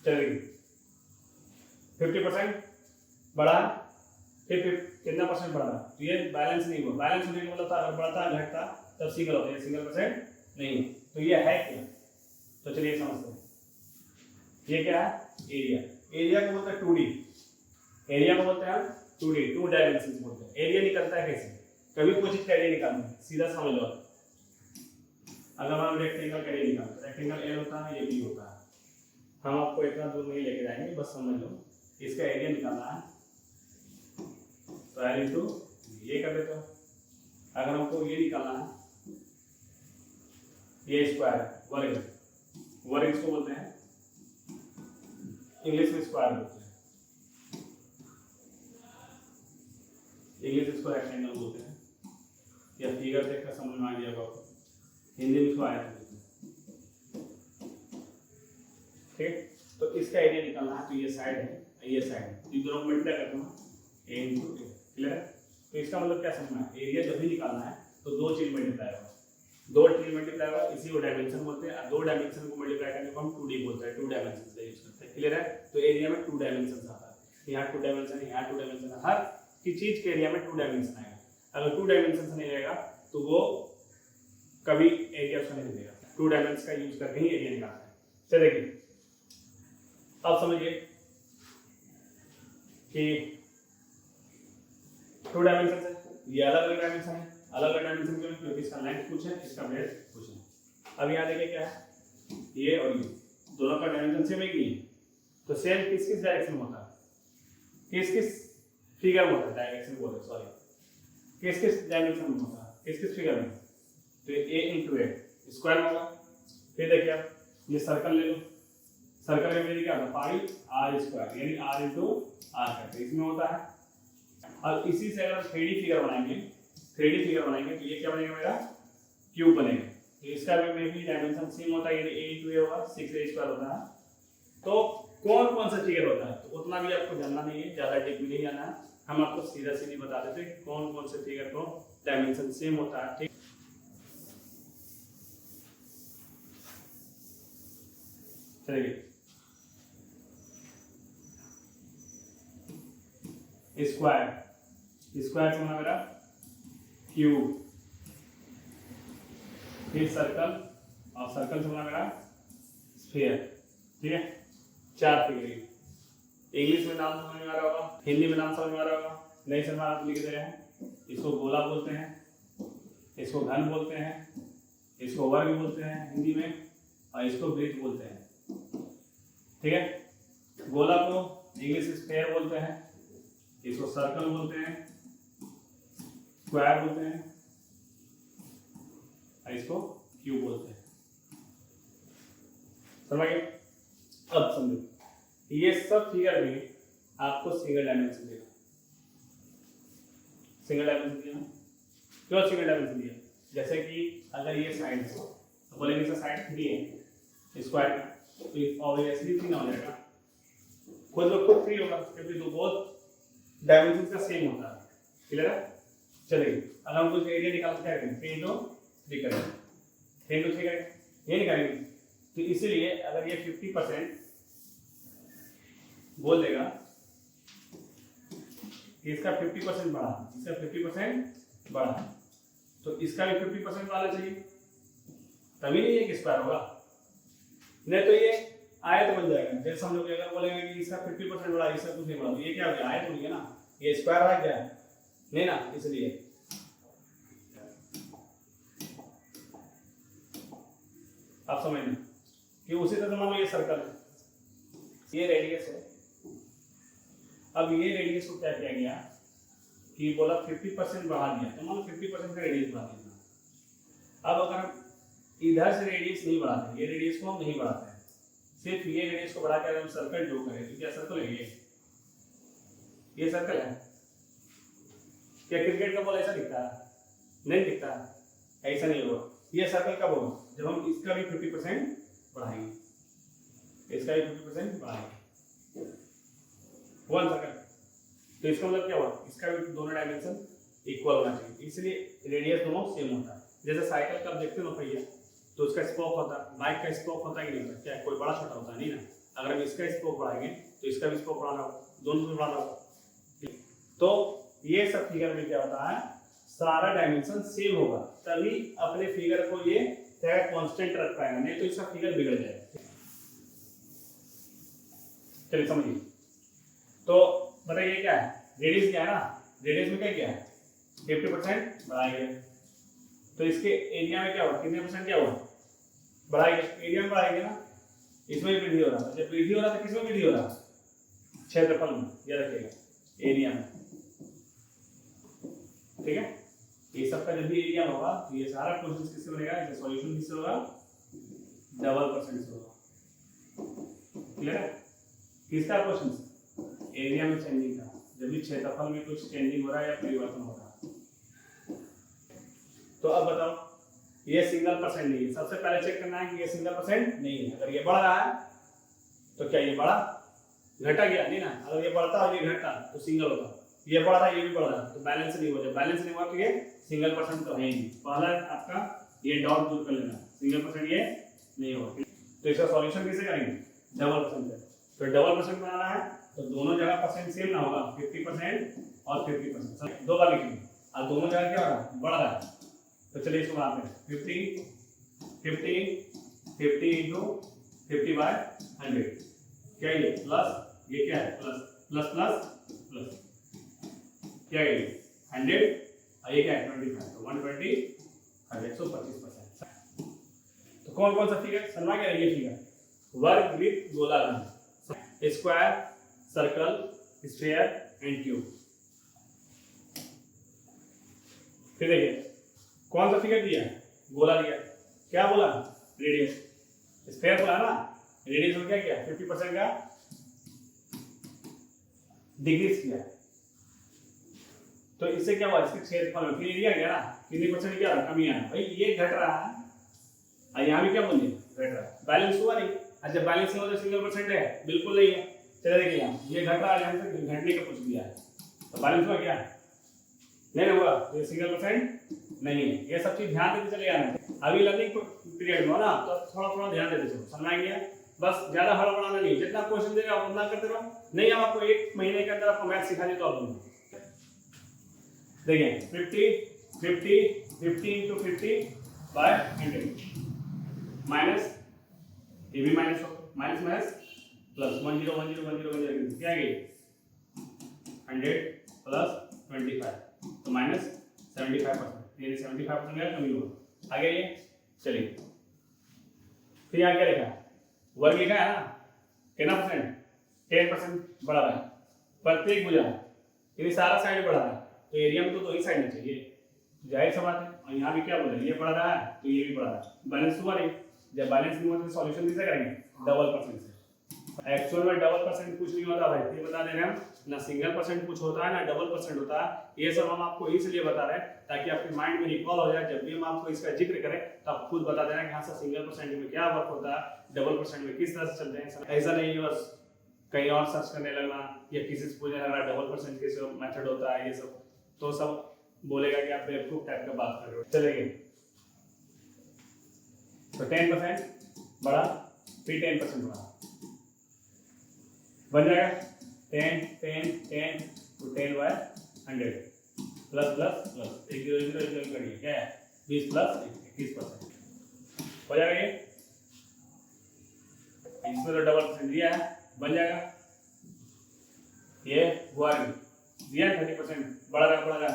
चलिए 50% बढ़ा, फिर कितना परसेंट बढ़ा, तो ये बैलेंस नहीं हुआ, बैलेंस होने का मतलब था अगर बढ़ता घटता तब सिंगल होता है, सिंगल परसेंट नहीं, तो ये है क्या, तो चलिए समझते हैं, ये क्या है, एरिया, एरिया को बोलते हैं 2D, एरिया को बोलते हैं 2D, 2 डायमेंशन बोलते हैं। एरिया निकलता है कैसे, कभी कोई चीज का एरिया निकालना है, सीधा समझ लो, अगर हम रेक्टेंगल का एरिया निकालते, रेक्टेंगल एल होता है, ये बी होता है, हम आपको इतना दूर नहीं लेके जाएंगे, बस समझ लो, इसका एरिया निकालना है तो एल इंटू ये कर देते हो, अगर हमको ये निकालना है, ये स्क्वायर वर्ग, वर्ग इसको बोलते हैं, इंग्लिश में स्क्वायर बोलते हैं, इंग्लिश इसको रेक्टेंगल बोलते हैं, या फिगर देखकर समझ में आ गया होगा, हिंदी में इसको आया बोलते हैं, ठीक। तो इसका एरिया निकालना है, तो ये साइड है, ये साइड है, इन दोनों को मल्टीप्लाई करते हो, a इंटू ए, क्लियर है। तो इसका मतलब क्या समझना है, एरिया जब भी निकालना है तो दो चीज मल्टीप्लाई होगा, दो चीज मल्टीप्लाई होगा, इसी को डायमेंशन बोलते हैं, दो डायमेंशन को मल्टीप्लाई करने को हम 2D बोलते हैं, 2 डायमेंशन से यूज करते हैं, क्लियर है। तो एरिया में 2 डायमेंशन आता है, यहाँ 2 डायमेंशन, यहाँ 2 डायमेंशन, हर की चीज के एरिया में 2 डायमेंशन आएगा, अगर 2 डायमेंशन नहीं रहेगा तो वो कभी एरिया उसका नहीं देगा, 2 डायमेंशन का यूज करके ही एरिया निकालना है। चलिए देखिए, अब समझिए कि 2 डायमेंशन है, ये अलग अलग डायमेंशन है, अलग अलग डायमेंशन क्यों, क्योंकि इसका लेंथ कुछ है, इसका ब्रेड्थ कुछ है। अब यहाँ देखिए क्या है, ये और ये दोनों का डायमेंशन सेम एक ही है, तो सेम किस किस डायरेक्शन में होता है, किस किस फिगर में होता है, डायरेक्शन बोल रहे सॉरी, किस किस डायमेंशन में होता है, किस किस फिगर में, तो a इंटू ए स्क्वायर में होगा। फिर देखिए आप ये सर्कल ले लो, सर्कल में मेरी क्या होगा, पाई आर स्क्वायर, यानी आर इंटू आर करके इसमें होता है। और इसी से अगर 3D फिगर बनाएंगे, 3D फिगर बनाएंगे तो ये क्या बनेगा, मेरा क्यूब बनेगा, तो इसका भी डायमेंशन सेम होता है, यानी a इंटू ए होगा, 6a स्क्वायर होता है। तो कौन कौन सा फिगर होता है, तो उतना भी आपको जानना नहीं है, ज़्यादा डीप में नहीं जाना है, हम आपको सीधा सीधी बता देते हैं कौन कौन से फिगर को डायमेंशन सेम होता है, ठीक। चलिए स्क्वायर, स्क्वायर से होना मेरा क्यूब, फिर सर्कल और सर्कल से होना मेरा स्फीयर। ठीक है, 4 फिगर। इंग्लिश में नाम समझ में आ रहा होगा, हिंदी में नाम समझ में आ रहा होगा, नहीं समझ में आ रहा तो लिख दे रहे हैं। इसको गोला बोलते हैं, इसको घन बोलते हैं, इसको वर्ग बोलते हैं हिंदी में, और इसको वृत्त बोलते हैं। ठीक है, गोला को इंग्लिश स्क्वायर बोलते हैं, इसको सर्कल बोलते हैं, स्क्वायर बोलते हैं, और इसको क्यूब बोलते हैं। समझ गए? अब समझो, ये सब फिगर में आपको सिंगल डायमेंशन देगा। सिंगल डायमेंशन दिया, क्यों सिंगल डायमेंशन दिया? जैसे कि अगर ये साइड है तो बोलेंगे इसका साइड 3 है स्क्वायर का, तो ऑब्वियसली 3 हो जाएगा। खुद तो खुद 3 होगा क्योंकि तो बोथ डायमेंशन का सेम होता है। क्लियर है? चलिए अगर हम कुछ एरिया निकालना क्या करेंगे, 3 into 3 करेंगे, 3 into 3 करेंगे, ये नहीं करेंगे। तो इसीलिए अगर ये 50% बोल देगा कि इसका 50% बढ़ा, इसका 50% बढ़ा, तो इसका भी 50% वाला चाहिए, तभी नहीं एक स्क्वायर होगा। नहीं तो ये आयत बन जाएगा। जैसे हम लोग अगर बोलेंगे कि इसका 50% बढ़ा, इसका कुछ नहीं बढ़ा, तो ये क्या हो गया? आयत हो गया ना, ये स्क्वायर आ गया नहीं ना। इसलिए आप समझना कि उसी तरह मान लो ये सर्कल है, ये रेडियस है। अब ये रेडियस को क्या किया गया कि बोला 50% बढ़ा दिया, तो मान लो 50% का रेडियस बढ़ा दिया। अब अगर हम इधर से रेडियस नहीं बढ़ाते, ये रेडियस को हम नहीं बढ़ाते हैं, सिर्फ ये रेडियस को बढ़ा के हम सर्कल ड्रॉ करें, तो क्या सर्कल है? ये सर्कल है। क्या क्रिकेट का बॉल ऐसा दिखता है? नहीं दिखता, ऐसा नहीं होगा। ये सर्कल कब होगा? जब हम इसका भी 50% बढ़ाएंगे, इसका भी 50% बढ़ाएंगे, वन सर्कल। तो इसका मतलब क्या हुआ? इसका भी दोनों डायमेंशन इक्वल होना चाहिए, इसलिए रेडियस दोनों सेम होता है। जैसे साइकिल का देखते हो पहिया, तो उसका स्पोक होता है, बाइक का स्पोक होता है कि नहीं होता? क्या कोई बड़ा छोटा होता है? नहीं ना। अगर हम इसका स्पोक बढ़ाएंगे तो इसका भी स्पोक बढ़ाना होगा, दोनों को बढ़ाना होगा। तो ये सब फिगर में क्या होता है, सारा डायमेंशन सेम होगा, तभी अपने फिगर को ये कांस्टेंट रख पाएगा, नहीं तो इसका फिगर बिगड़ जाएगा। चलिए समझिए। तो बताइए क्या है? रेडियस क्या है ना, रेडियस में क्या है? 50% बढ़ाएंगे, तो इसके एरिया में क्या हुआ? कितने परसेंट क्या हुआ? बढ़ाएंगे, एरिया में बढ़ाएंगे ना, इसमें वृद्धि हो रहा था। जब वृद्धि हो रहा था, किसमें वृद्धि हो रहा? क्षेत्रफल में, याद रखिएगा, एरिया में। ठीक है, ये सबका जब भी एरिया होगा तो ये सारा क्वेश्चन किससे बनेगा? इसका सॉल्यूशन किससे होगा? डबल परसेंट से होगा। क्लियर है? किसका क्वेश्चन? एरिया में चेंजिंग का, जब भी क्षेत्रफल में कुछ चेंजिंग हो रहा है या परिवर्तन हो रहा है। तो अब बताओ, ये सिंगल परसेंट नहीं है। सबसे पहले चेक करना है कि ये सिंगल परसेंट नहीं है। अगर ये बढ़ रहा है तो क्या ये बढ़ा? घटा गया? नहीं ना। अगर ये बढ़ता और ये घटता तो सिंगल होता। ये बढ़ रहा है, ये भी बढ़ रहा है, तो बैलेंस नहीं हो जाए। बैलेंस नहीं हुआ तो ये सिंगल परसेंट तो है ही नहीं। पहला आपका ये डाउट दूर कर लेना, सिंगल परसेंट ये नहीं होगा। तो इसका सॉल्यूशन कैसे करेंगे? डबल परसेंट से। तो डबल परसेंट बनाना है तो दोनों जगह परसेंट सेम ना होगा, 50% और 50%। दो बार लिखेंगे और दोनों जगह क्या हो रहा है? बढ़ रहा है। तो चलिए इसको बनाते हैं। 50 इंटू 50/100 क्या ये प्लस, ये क्या है प्लस, प्लस प्लस प्लस, क्या है 100 और ये क्या है 25, तो 120 125%। तो कौन कौन सा फिगर समझ गया? ये फिगर वर्ग, वृत्त, गोलाकार, square, circle, sphere and cube. फिर देखिए कौन सा फिगर दिया? गोला दिया। क्या बोला? रेडियस। स्फीयर बोला ना, रेडियस में क्या किया? 50% का डिक्रीज किया। तो इससे क्या हुआ? इसके क्षेत्रफल में फिर एरिया गया ना, कितनी परसेंट क्या कमी आया? भाई ये घट रहा है और यहाँ भी क्या बोलिए घट रहा है। बैलेंस हुआ नहीं। अच्छा जब बैलेंस नहीं हुआ तो सिंगल परसेंट है? बिल्कुल नहीं है। चलिए देखिए यहाँ ये घट रहा है, यहाँ से घटने का कुछ दिया है, तो बैलेंस हुआ क्या? नहीं हुआ, तो ये सिंगल परसेंट नहीं है। ये सब चीज ध्यान देते चले आना। अभी लर्निंग पीरियड में ना तो थोड़ा थोड़ा ध्यान देते चलो, समझ गया? बस ज्यादा हड़बड़ाना नहीं, जितना क्वेश्चन देगा आप उतना करते रहो। नहीं हम आपको 1 महीने के अंदर आपको मैथ सिखा दिए तो आप दूंगा। देखिए 50 50 50 into 50 by 100 माइनस, ये भी माइनस माइनस माइनस प्लस 10 10 10 10 10 क्या गई 100 प्लस 25 तो माइनस 75%, ये 75% गया कमी होगा। आगे ये चलिए फिर यहाँ क्या लिखा वर्ग लिखा है ना, कितना परसेंट 10% बढ़ा रहा है प्रत्येक भुजा, यानी सारा साइड बढ़ा रहा है तो एरिया में तो ही साइड में चाहिए, जाहिर सा बात है। और यहाँ भी क्या बोल रहा है, ये बढ़ा रहा है तो ये भी बढ़ा रहा है, बैलेंस हुआ नहीं। जब बैलेंस नहीं हुआ तो सॉल्यूशन किससे करेंगे, डबल परसेंट से। एक्चुअल में डबल परसेंट कुछ नहीं होता भाई, ये बता दे रहे हैं हम, ना सिंगल परसेंट कुछ होता है ना डबल परसेंट होता है। ये सब हम आपको इसलिए बता रहे हैं ताकि आपके माइंड में रिकॉल हो जाए, जब भी हम आपको इसका जिक्र करें तो आप खुद बता देना कि हाँ सर सिंगल परसेंट में क्या वर्क होता है, डबल परसेंट में किस तरह से चलते हैं। ऐसा नहीं है बस कहीं और सर्च करने लगना या किसी से पूछने लगना डबल परसेंट कैसे मेथड होता है, ये सब तो सब बोलेगा कि आप बेवकूफ टाइप का बात कर रहे हो। चलेंगे तो 10% बढ़ा फिर 10% बढ़ा बन जाएगा 10 10 10 तो 10 बाय 100 प्लस प्लस प्लस 1 0 0 0 करिए क्या है 20 प्लस 21% हो जाएगा। ये इसमें तो डबल परसेंट दिया है बन जाएगा, ये हुआ दिया 30% बढ़ा रहा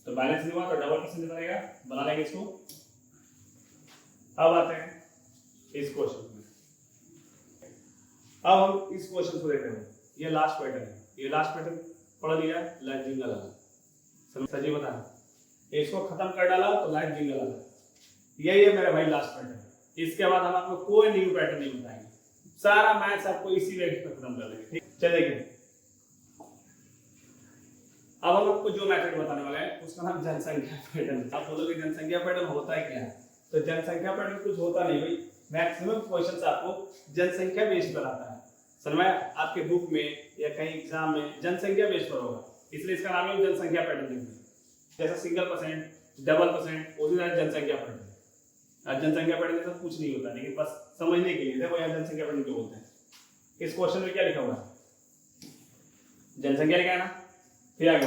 तो बैलेंस नहीं हुआ तो डबल परसेंट बनेगा, बना लेंगे इसको। अब आते हैं इस क्वेश्चन में, अब हम इस क्वेश्चन को देखते हैं। ये लास्ट पैटर्न है, ये लास्ट पैटर्न पढ़ लिया, लाइट जिंगल आला सजी बता, इसको खत्म कर डाला तो लाइट जिंगल आला, यही है मेरे भाई लास्ट पैटर्न। इसके बाद हम आपको कोई न्यू पैटर्न नहीं बताएंगे, सारा मैथ्स आपको इसी वे पे खत्म कर देंगे। ठीक चलेंगे, अब हम आपको जो मेथड बताने वाले हैं उसका नाम जनसंख्या पैटर्न। आप बोलोगे जनसंख्या पैटर्न होता है क्या, तो जनसंख्या पैटर्न कुछ होता नहीं भाई, मैक्सिमम क्वेश्चंस आपको जनसंख्या बेस पर आता है। समझ में, आपके बुक में या कहीं एग्जाम में जनसंख्या बेस पर होगा, इसलिए इसका नाम है जनसंख्या पैटर्न। जैसा सिंगल परसेंट डबल परसेंट उसी तरह जनसंख्या पैटर्न। जनसंख्या पैटर्न जैसा कुछ नहीं होता, लेकिन बस समझने के लिए देखो यहाँ जनसंख्या पैटर्न क्यों बोलते हैं। इस क्वेश्चन में क्या लिखा हुआ है, जनसंख्या लिखा है ना, फिर आगे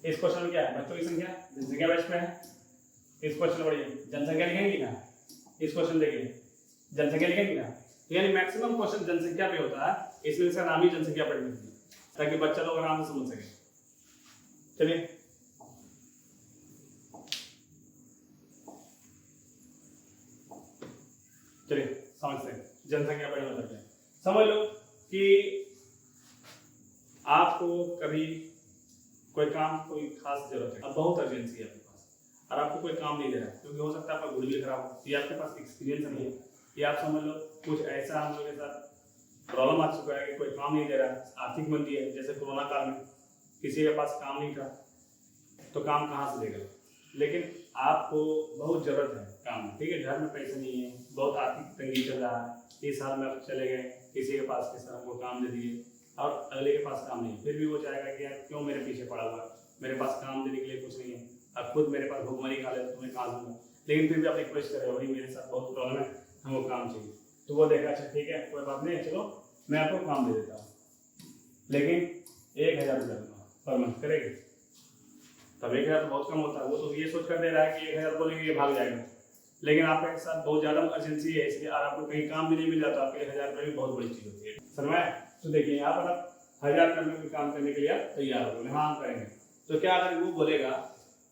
इस क्वेश्चन में क्या है, बच्चों की संख्या जनसंख्या बेस पे है। इस क्वेश्चन में बढ़िए जनसंख्या लिखेंगे ना, इस क्वेश्चन देखिए जनसंख्या लिखेंगे ना, यानी मैक्सिमम क्वेश्चन जनसंख्या पे होता है, इसलिए इसका नाम ही जनसंख्या पैटर्न है, ताकि बच्चा लोग आराम से समझ सके। चलिए चलिए समझते हैं जनसंख्या पैटर्न मतलब क्या है। समझ लो कि आपको कभी कोई काम कोई खास जरूरत है, अब बहुत अर्जेंसी है आपके पास और आपको कोई काम नहीं दे रहा है, क्योंकि हो सकता है आपका गुडविल खराब हो, या आपके पास एक्सपीरियंस नहीं है, या आप समझ लो कुछ ऐसा हम लोग के साथ प्रॉब्लम आ चुका है कि कोई काम नहीं दे रहा है, आर्थिक मंदी है, जैसे कोरोना काल में किसी के पास काम नहीं था तो काम कहाँ से देगा। लेकिन आपको बहुत जरूरत है काम, ठीक है, घर में पैसे नहीं है, बहुत आर्थिक तंगी चल रहा है, इस साल में आप चले गए किसी के पास, किसी आपको काम दे दिए और अगले के पास काम नहीं, फिर भी वो चाहेगा कि यार क्यों मेरे पीछे पड़ा हुआ, मेरे पास काम देने के लिए कुछ नहीं है, अब खुद मेरे पास भुखमरी खा ले तो तुम्हें कहाँ दूंगा, लेकिन फिर भी आप रिक्वेस्ट कर रहे हो भाई मेरे साथ बहुत प्रॉब्लम है, हमको काम चाहिए। तो वो देखा अच्छा ठीक है कोई बात नहीं, चलो मैं आपको काम दे देता हूँ, लेकिन 1000 रुपये दूंगा पर मंथ, करेंगे? तब 1000 तो बहुत कम होता है, वो तो ये सोच कर दे रहा है कि 1000 बोलेंगे ये भाग जाएगा, लेकिन आपके साथ बहुत ज़्यादा अर्जेंसी है इसलिए और आपको कहीं काम भी नहीं मिल जाता, आपके 1000 रुपये भी बहुत बड़ी चीज़ होती है। समझ में? तो देखिए यहाँ पर आप 1000 रुपये में काम करने के लिए तैयार हो, हाँ हम करेंगे, तो क्या अगर वो बोलेगा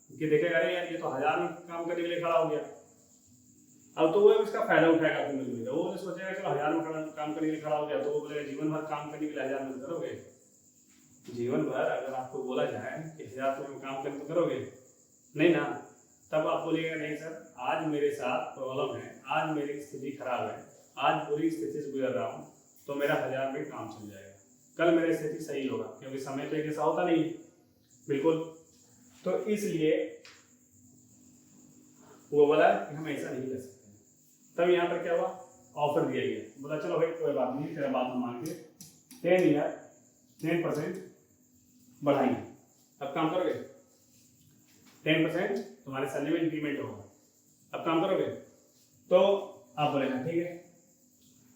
कि देखेगा अरे यार ये तो 1000 में काम करने के लिए खड़ा हो गया, अब तो वो इसका फायदा उठाएगा, आपको मिलेगा, वो सोचेगा चलो 1000 में काम करने के लिए खड़ा हो गया, तो वो बोलेगा जीवन भर काम करने के लिए 1000 में करोगे, जीवन भर अगर आपको बोला जाए कि 1000 रुपये में काम करने तो करोगे नहीं ना, तब आप बोलिएगा नहीं सर आज मेरे साथ प्रॉब्लम है, आज मेरी स्थिति खराब है, आज बुरी स्थिति से गुजर रहा हूँ, तो मेरा 1000 में काम चल जाएगा, कल मेरी स्थिति सही होगा, क्योंकि समय तो एक ऐसा होता नहीं बिल्कुल। तो इसलिए वो बोला कि हम ऐसा नहीं कर सकते। तब यहाँ पर क्या हुआ, ऑफर दिया गया, बोला चलो भाई कोई बात नहीं, तेरा बात हम मान के 10% बढ़ाएंगे, अब काम करोगे 10% तुम्हारे सैलरी में इंक्रीमेंट होगा, अब काम करोगे तो आप बोले हाँ ठीक है।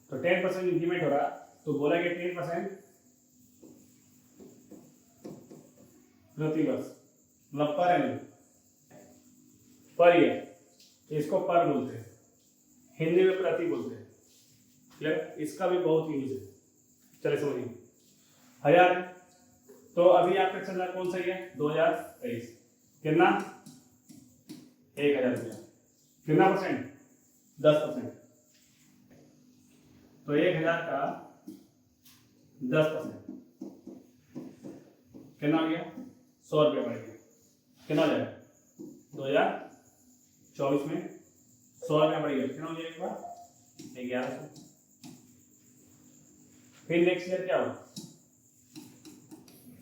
तो 10% इंक्रीमेंट हो रहा, तो बोला कि 10% प्रति वर्ष, मतलब पर एनम, पर ईयर, इसको पर बोलते हैं, हिंदी में प्रति बोलते हैं। क्लियर? इसका भी बहुत यूज है। चलिए समझिए। 1000, तो अभी आपका चल रहा कौन सा है? 2023। कितना? 1000 रुपया। कितना परसेंट? 10%। तो 1000 का 10% कितना हो गया? 100 रुपया बढ़ गया। कितना हो जाएगा? 2024 में 100 रुपया बढ़ गया। कितना हो जाएगा? 1100। फिर नेक्स्ट ईयर क्या होगा?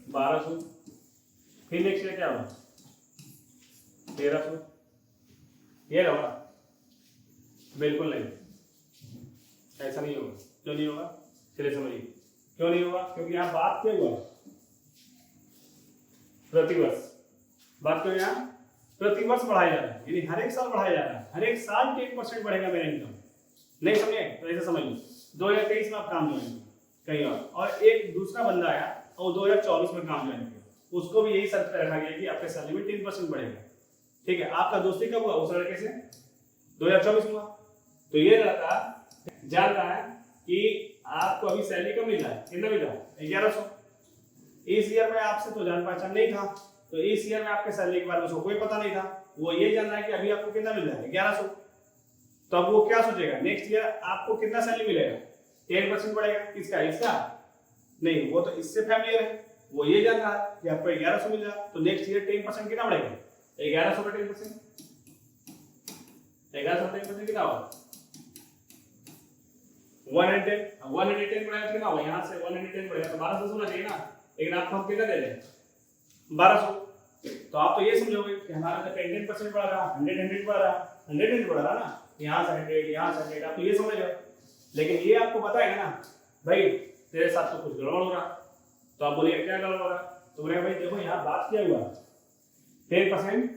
1200। फिर नेक्स्ट ईयर क्या होगा? 1300। ये होगा? बिल्कुल नहीं, ऐसा नहीं होगा। क्यों नहीं होगा? चलिए समझिए क्यों नहीं होगा। क्योंकि यहाँ बात क्या हुआ? प्रतिवर्ष। बात क्यों? यहाँ प्रतिवर्ष बढ़ाया जा रहा है, यानी हर एक साल बढ़ाया जा रहा है। हर एक साल 10% बढ़ेगा मेरा इनकम। नहीं समझे तो ऐसे समझ लो। 2023 में आप काम ज्वाइन कहीं और एक दूसरा बंदा आया और 2024 में काम ज्वाइन किया, उसको भी यही शर्त पे रखा गया कि आपके सैलरी में 10% बढ़ेगा। ठीक है, आपका दोस्ती कब हुआ? उस लड़के से 2024 में हुआ। तो ये लड़का जान रहा है कि आपको अभी सैलरी कब मिल रहा है? कितना मिल रहा है? 1100। इस ईयर में आपसे तो जान पहचान नहीं था, तो इस ईयर में आपके सैलरी के बारे में उसको कोई पता नहीं था। वो ये जान रहा है कि अभी आपको कितना मिल रहा है? 1100। तो अब वो क्या सोचेगा? नेक्स्ट ईयर आपको कितना सैलरी मिलेगा? 10% बढ़ेगा। किसका? इसका नहीं, वो तो इससे फैमिलियर है। वो ये जान रहा है कि आपको 1100 मिल रहा है, तो नेक्स्ट ईयर 10% कितना बढ़ेगा? 1100 का 10%, 1100 का 10% कितना होगा? 110। 110 बढ़ेगा कितना होगा? यहाँ से 110 बढ़ेगा तो 1200 होना चाहिए ना, लेकिन आपको हम कितना दे रहे हैं? 1200। तो आप तो ये समझोगे कि हमारा तो 10% बढ़ रहा, 100 बढ़ रहा, 100 बढ़ रहा ना, यहाँ से 100, यहाँ से 100, आप तो ये समझ रहे हो। लेकिन ये आपको बताएगा ना भाई तेरे साथ तो कुछ गड़बड़ हो रहा। तो आप बोलिए क्या गड़बड़ हो रहा? तो बोलेगा भाई देखो यहाँ बात क्या हुआ, 10%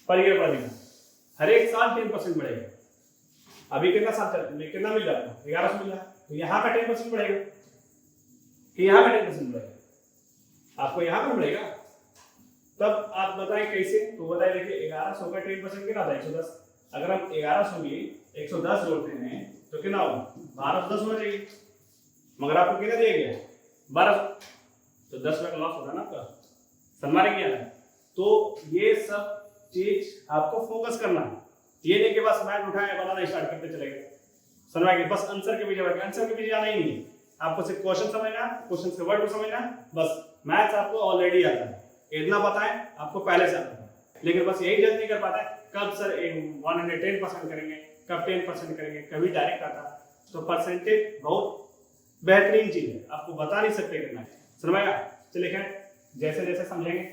पर ईयर बढ़ेगा, हर एक साल 10% बढ़ेगा। अभी कितना साल चल, कितना मिल रहा है? 1100 मिल रहा है। तो यहाँ का 10% बढ़ेगा कि यहाँ का 10% बढ़ेगा? आपको यहाँ पर बढ़ेगा। तब आप बताएं कैसे? तो बताइए देखिए 1100 का 10% कितना था? 110। अगर हम 1100 में 110 जोड़ते हैं तो कितना होगा? 1210 होना चाहिए, मगर आपको कितना दिया गया? 1200। तो 10 लाख लॉस होगा ना आपका। समझ में क्या है? तो ये सब चीज आपको फोकस करना है। ये नहीं कि बस मैथ उठाए बनाना स्टार्ट करते चले गए। समझ में? बस आंसर के पीछे भागे, आंसर के पीछे जाना ही नहीं। आपको सिर्फ क्वेश्चन समझना, क्वेश्चन के वर्ड को समझना, बस। मैथ्स आपको ऑलरेडी आता है, इतना पता है आपको पहले से आता है, लेकिन बस यही जज नहीं कर पाता है कब सर 110% करेंगे, कब 10% करेंगे, कभी डायरेक्ट आता। तो परसेंटेज बहुत बेहतरीन चीज है, आपको बता नहीं सकते कितना है। समझेगा? चलिए खैर जैसे जैसे समझेंगे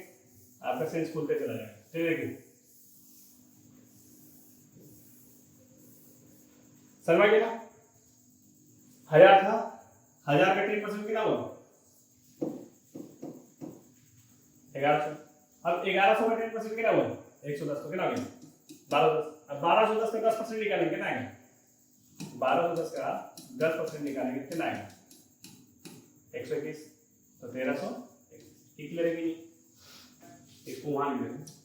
आपका सेंस खुलते चला जाएगा। चलिए समझ गए ना? 1000 था, 1000 का 10% कितना होगा? 1100। अब 1100 का 10% कितना होगा? 110। तो कितना हो गया? 1210। अब 1210 का 10% निकालेंगे कितना आएगा? 1210 का 10% निकालेंगे कितना आएगा? 121। तो 1300 ठीक लगेगी, इसको वहां लिख देंगे।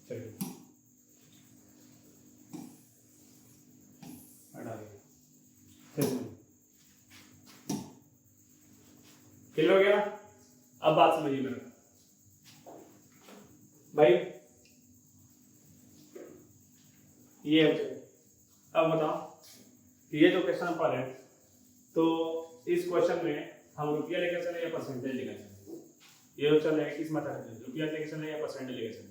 चलिए क्लियर हो गया? अब बात समझिए मेरा भाई। ये अब बताओ कि ये जो क्वेश्चन पढ़ रहे हैं, तो इस क्वेश्चन में हम रुपया लेकर चले या परसेंटेज लेकर चले? ये जो चल रहा है किस मतलब है, रुपया लेकर चले या परसेंटेज लेकर चले?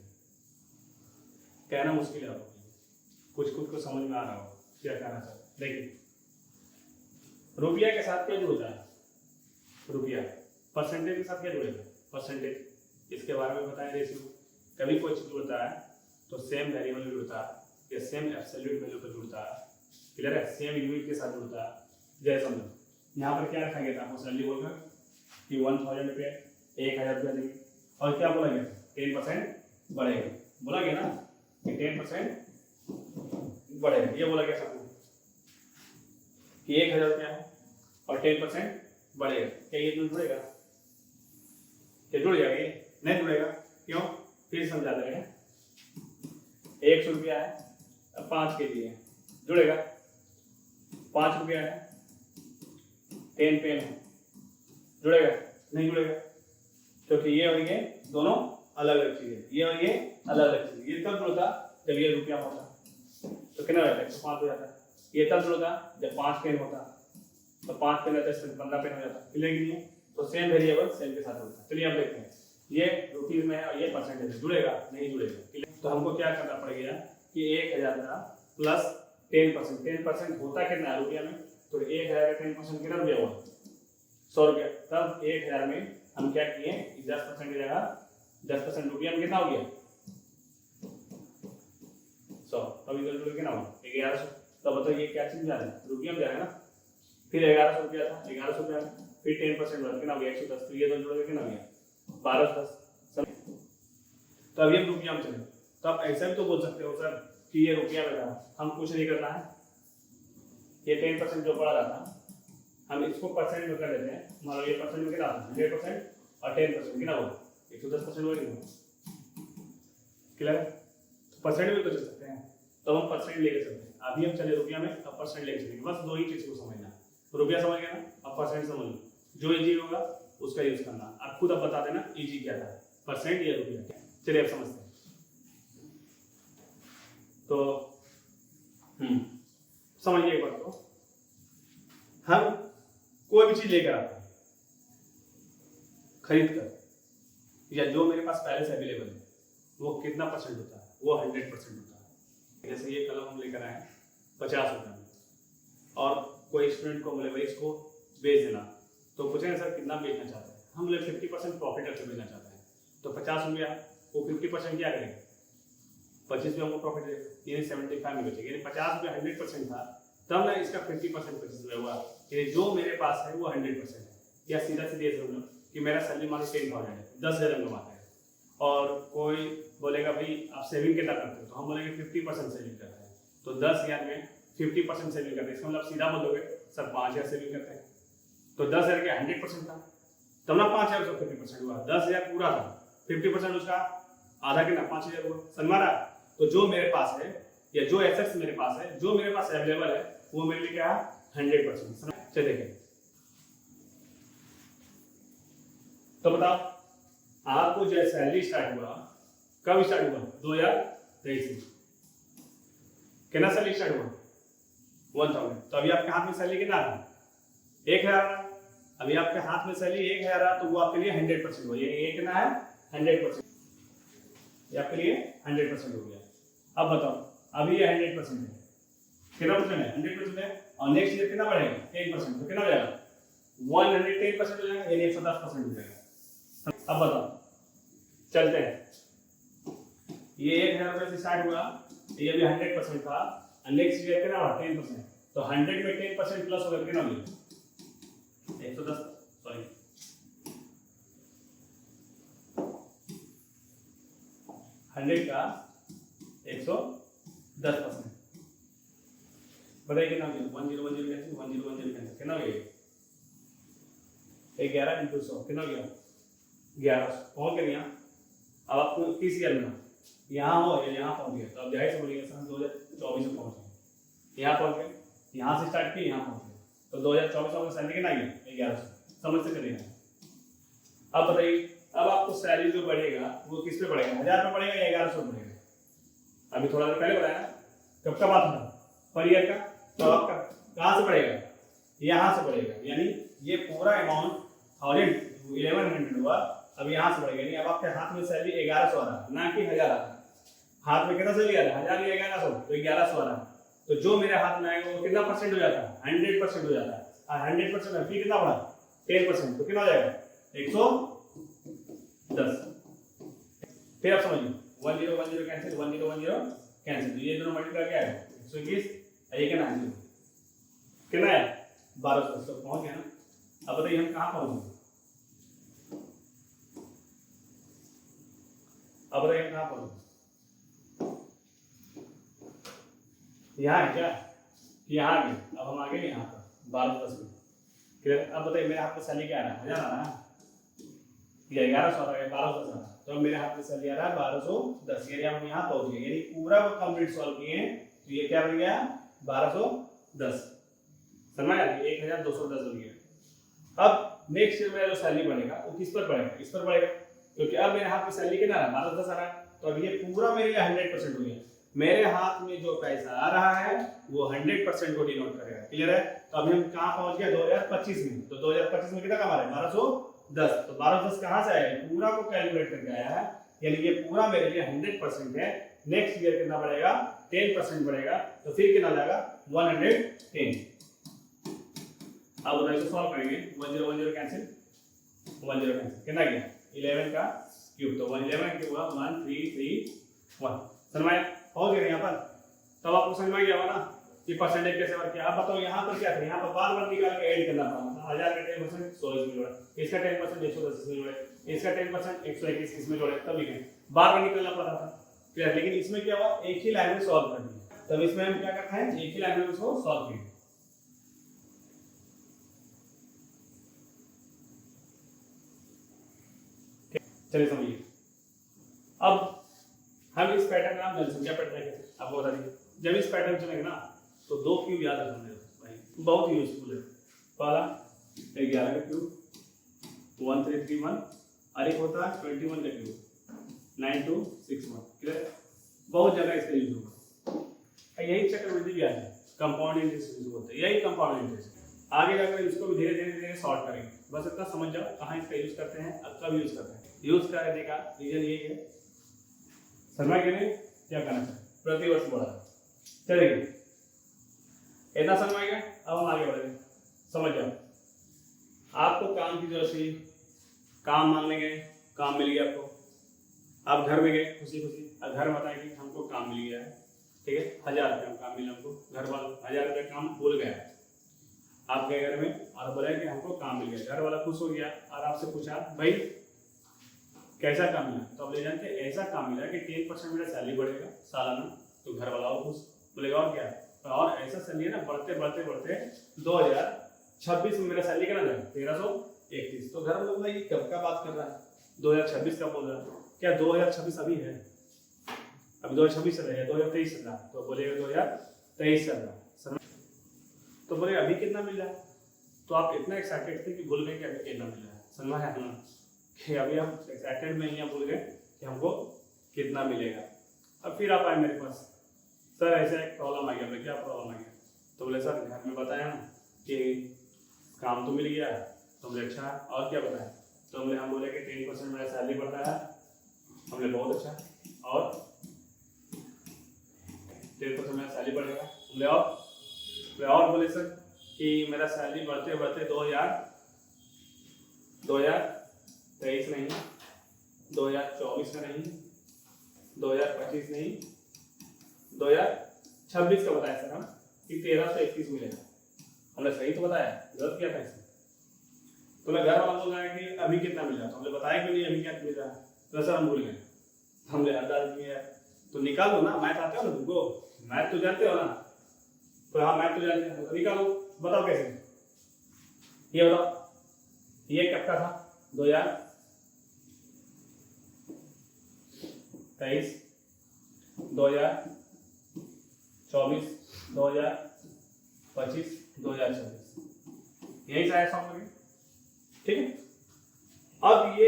कहना मुश्किल है आपको, कुछ खुद को समझ में आ रहा हो क्या कहना चाहते। देखिए रुपया के साथ क्या जुड़ता है? रुपया परसेंटेज के साथ क्या जुड़ेगा? परसेंटेज। इसके बारे में बताएं। रेशियो कभी कोई चीज जुड़ता है तो सेम वेरिएबल में जुड़ता है या सेम एब्सोल्यूट वैल्यू पर जुड़ता है। क्लियर है? सेम यूनिट के साथ जुड़ता है। जैसे समझो यहाँ पर क्या रखा गया था आपको सैलरी बोलकर कि 1000 रुपये, 1000 रुपया देंगे। और क्या बोला गया 10% बढ़ेगा, बोला गया ना कि 10% बढ़ेगा, ये बोला गया सबको कि 1000 रुपया है और 10% बढ़ेगा। क्या ये जुड़ेगा? क्या जुड़ जाएगा? ये नहीं जुड़ेगा, क्यों? फिर समझा देगा। 100 रुपया है, 5 के जी है, जुड़ेगा। 5 रुपया है, 10 पेन है, जुड़ेगा? नहीं जुड़ेगा, क्योंकि ये और ये दोनों अलग अलग चीजें, ये और ये अलग अलग चीजें। ये तब जुड़ता जब ये रुपया होता, तो कितना रहता है? 105 हो जाता। ये तब जुड़ता जब 5 पेन होता, तो 5 पेन रहता है 15 पेन हो जाता। क्लियर कि नहीं? तो सेम वेरिएबल सेम के साथ होता है। चलिए अब देखते हैं, ये रुपीज में है और ये परसेंटेज है, जुड़ेगा? नहीं जुड़ेगा। तो हमको क्या करना पड़ेगा कि 1000 का प्लस 10%, 10% होता कितना है रुपया में? तो 1000 का 10% कितना रुपया हुआ? 100 रुपया। तब 1000 में हम क्या किए, 10% की जगह 10% रुपया में कितना हो गया? 100। तब इधर जुड़ कितना हुआ? 1100। तब बताओ ये क्या चीज जा रहा है? रुपया में जा रहा है ना। फिर 1100 रुपया था, 1100 रुपया, फिर 10% बढ़ कितना हो गया? 110। तो ये दोनों जुड़ के कितना हो गया? 1210। तो अब ये रुपया में चले। तो आप ऐसा भी तो बोल सकते हो सर कि ये रुपया में था, हम कुछ नहीं करना है, ये 10% जो पड़ा रहा था हम इसको परसेंट में कर देते हैं। मान लो ये परसेंट में कितना आता है? 100% और 10% कितना होगा? 110% होगा। क्लियर? परसेंट में तो चल सकते हैं, तो हम परसेंट लेके चलते हैं। अभी हम चले रुपया में, अब परसेंट लेके चलेंगे। बस दो ही चीज को समझना, रुपया समझ गया ना, अब परसेंट समझ लो। जो इजी होगा उसका यूज करना। आप खुद अब बता देना इजी क्या था, परसेंट या रुपया। चलिए अब समझते हैं। तो समझिए एक बात को, हम कोई भी चीज लेकर आते हैं खरीद कर, या जो मेरे पास पहले से अवेलेबल है, वो कितना परसेंट होता है? वो 100% होता है। जैसे ये कलम हम लेकर आए 50 रुपये में, और कोई स्टूडेंट को बोले भाई इसको बेच देना, तो पूछेंगे सर कितना बेचना चाहते हैं? हम बोले 50% प्रॉफिट करके बेचना चाहते हैं। तो 50 रुपया, वो 50% क्या करेंगे? 25 रुपये हमको प्रॉफिट देगा, यानी 75 में बेचेंगे। यानी 50 रुपया 100% था, तब ना इसका 50% 25 रुपये हुआ। यानी जो मेरे पास है वो 100% है। या सीधा सीधे समझो कि मेरा सैलरी मान लो 10,000 है, 10,000 कमाता है, और कोई बोलेगा भाई आप सेविंग कितना करते हो? तो हम बोलेंगे 50% सेविंग करते हैं। तो 10,000 में 50% सेविंग करते हैं, इसका मतलब सीधा बोलोगे सर 5,000 सेविंग करते हैं। तो 10,000 का 100% था, तब ना 5,000 उसका 50% हुआ। 10,000 पूरा था, 50% उसका आधा कितना? 5,000 हुआ। समझ रहा? तो जो मेरे पास है, या जो एसेट्स मेरे पास है, जो मेरे पास अवेलेबल है, वो मेरे लिए क्या है? 100%। चलिए देखें, तो बताओ आपको जो सैलरी स्टार्ट हुआ, कब स्टार्ट हुआ? 2023 में। कितना सैलरी स्टार्ट हुआ? 1000। तो अभी आपके हाथ में सैलरी कितना है? 1000। अभी आपके हाथ में सैलरी 1000 है, तो वो आपके लिए 100% हुआ। ये कितना है? 100%। ये आपके लिए 100% हो गया। अब बताओ, अभी ये 100% है, कितना परसेंट है? 100% है, और नेक्स्ट ईयर कितना बढ़ेगा? 10%। तो कितना हो जाएगा? 110% हो जाएगा, यानी 110% हो जाएगा। अब बताओ, चलते हैं। ये 1000 रुपये से स्टार्ट हुआ, ये भी 100% था, और नेक्स्ट ईयर कितना हुआ? 10%। तो 100 में 10% प्लस होगा, कितना होगा? 110। सॉरी, 100 का 110%। बताइए कितना हो गया? 1010 कैंसिल, 1010 कैंसिल, कितना हो गया? 11 इंटू 100 कितना हो गया? 1100। पहुंच गया यहाँ। अब आपको किस ईयर में यहाँ हो या यहाँ पहुंच गया, तो अब जाहिर से बोलिएगा सर 2024 में पहुंच गए। यहाँ पहुंच गए, यहाँ से स्टार्ट किए, यहाँ पहुंच गए, तो 2024 में सैलरी कितना आई? 1100। समझ से चलेगा। अब बताइए, अब आपको सैलरी जो बढ़ेगा वो किस पे बढ़ेगा? 1000 पे बढ़ेगा या 1100 पे बढ़ेगा? अभी थोड़ा देर पहले बताया, कब का बात था? पर ईयर का। तो आपका कहाँ से बढ़ेगा? यहाँ से बढ़ेगा, यानी ये पूरा अमाउंट 1100 हुआ, अब यहाँ से बढ़ेगा। यानी अब आपके हाथ में सैलरी 1100 आ रहा है, ना कि 1000 आ रहा है। हाथ में कितना सैलरी आ रहा है? 1000 या 1100, तो 1100 आ रहा है। तो जो मेरे हाथ में आएगा वो कितना परसेंट हो जाता है? 100% हो जाता है। और 100% में फी कितना बढ़ा? 10%। तो कितना हो जाएगा? 110। फिर आप समझिए, 1010 कैंसिल, 1010 कैंसिल, ये दोनों मल्टीप्लाई क्या है? 121। ये कितना है? कितना है? 1200। तो पहुंच गया ना। अब बताइए हम कहाँ पहुंचे? अब बताइए कहाँ पर यहाँ है क्या? यहाँ आ गए। अब हम आ गए यहाँ पर 1210 में। क्लियर? अब बताइए मेरे हाथ में सैलरी क्या आ रहा है? 1000 आ रहा है, ये 1100 आ रहा है, 1210 आ रहा है। तो अब मेरे हाथ में सैलरी आ रहा है 1210, यानी हम यहाँ पहुंच गए, यानी पूरा वो कंप्लीट सॉल्व किए हैं। तो ये क्या बन गया? 1210। समझ आ गई? 1210 बन गया। अब नेक्स्ट ईयर मेरा जो सैलरी बनेगा वो किस पर पड़ेगा? इस पर पड़ेगा, क्योंकि अब मेरे हाथ में सैलरी कितना है? 1210 आ रहा है। तो अब ये पूरा मेरे लिए 100% हो गया। मेरे हाथ में जो पैसा आ रहा है वो 100% को डिनोट करेगा। क्लियर है? तो अभी हम कहाँ पहुंच गए? 2025 में। तो 2025 में कितना कमा रहे हैं? 1210। तो 1210 कहाँ से आया? पूरा को कैलकुलेट करके आया है, यानी ये पूरा मेरे लिए 100% है। नेक्स्ट ईयर कितना बढ़ेगा? 10% बढ़ेगा। तो फिर कितना जाएगा? 110। अब बताइए तो सॉल्व करेंगे। 10 कैंसिल, 10 कैंसिल, कितना गया? 11 का क्यूब। तो 11 क्यूब हुआ 1331। समझ में हो गया यहाँ पर? तब आपको समझ में गया होगा ना कि परसेंटेज कैसे वर्क किया। अब बताओ यहाँ पर क्या करें? यहाँ पर बार बार निकाल के ऐड करना पड़ा। 1000 का 10% 100 इसमें जोड़ा, इसका 10% 110 इसमें जोड़े, इसका 10% 121 इसमें जोड़े, तब लिखें। बार बार निकालना पड़ा था। क्लियर? लेकिन इसमें क्या हुआ? एक ही लाइन में सॉल्व कर दिया। तब इसमें हम क्या करते हैं? एक ही लाइन में उसको सॉल्व किया। चलिए समझिए। अब हम इस पैटर्न का नाम जनसंख्या पैटर्न है। आपको बता दीजिए, जब इस पैटर्न चलेंगे ना तो 2 क्यूब याद रखना भाई, बहुत यूजफुल है। पहला 11 का क्यूब 1331, और एक होता है 21 का क्यूब 9261। क्लियर? बहुत जगह इसका यूज होगा। यही चक्रवृद्धि ब्याज है, कंपाउंड इंटरेस्ट यूज होता है, यही कंपाउंड इंटरेस्ट। आगे जाकर इसको भी धीरे धीरे सॉर्ट करेंगे। बस इतना समझ जाओ कहाँ इसका यूज करते हैं और कब यूज करते हैं। यूज करने का रीजन यही है, समय के लिए क्या करना है? प्रति वर्ष बढ़ा। चलिए इतना समझ में गया। अब हम आगे बढ़ेंगे। समझ जाओ, आपको काम की जरूरत थी, काम मांगने गए, काम मिल गया आपको। आप घर में गए खुशी खुशी, और घर बताए कि हमको काम मिल गया है। ठीक है, 1000 रुपये में काम मिला हमको। घर वाला 1000 रुपये काम भूल गया, आप गए घर में और बोले कि हमको काम मिल गया। घर वाला खुश हो गया और आपसे पूछा भाई कैसा काम मिला? तो आप ले जानते ऐसा काम मिला कि 10% मेरा सैलरी बढ़ेगा सालाना। तो घर वाला हो खुश, बोलेगा और क्या? और ऐसा सैलरी ना बढ़ते बढ़ते बढ़ते 2026 में मेरा सैलरी कितना जाएगा? 1331। तो घर वाला बोला ये कब का बात कर रहा है? 2026 का बोल रहा है। क्या 2026 अभी है? अभी 2026 चल रहा है, 2023 चल रहा है। तो बोलेगा 2023 चल रहा है। तो बोले अभी कितना मिल रहा है? तो आप इतना एक्साइटेड थे कि भूल गए कि अभी कितना मिल रहा है। समझा है ना कि अभी हम एक्साइटेड में ही भूल गए कि हमको कितना मिलेगा। अब फिर आप आए मेरे पास, सर ऐसा एक प्रॉब्लम आ गया। बोले क्या प्रॉब्लम आ गया? तो बोले सर घर में बताया ना कि काम तो मिल गया। तो बोले अच्छा और क्या बताया? तो हम बोले कि 10% मेरा सैलरी बढ़ रहा है। हमने बहुत अच्छा, और 10% मेरा सैलरी बढ़ेगा। बोले और बोले सर कि मेरा सैलरी बढ़ते बढ़ते 2023 नहीं, 2024 का नहीं, 2025 नहीं, 2026 का बताया सर हम कि 1321 मिलेगा। हमने सही तो बताया, गलत क्या था इसमें? तो मैं घर वालों को कहा कि अभी कितना मिल रहा है? तो हमने बताया क्यों नहीं अभी क्या मिल रहा है? तो सर हम भूल गए। हमने अंदाज किया। तो निकालो ना, मैथ आते हो ना तुमको, मैथ तो जानते हो ना? तो हाँ मैथ तो जानते हो, तो निकालो, बताओ कैसे? ये बताओ, ये कब का था? 2023, 2024, 2025, 2026, यही सारे सॉन्ग लगे। ठीक है, अब ये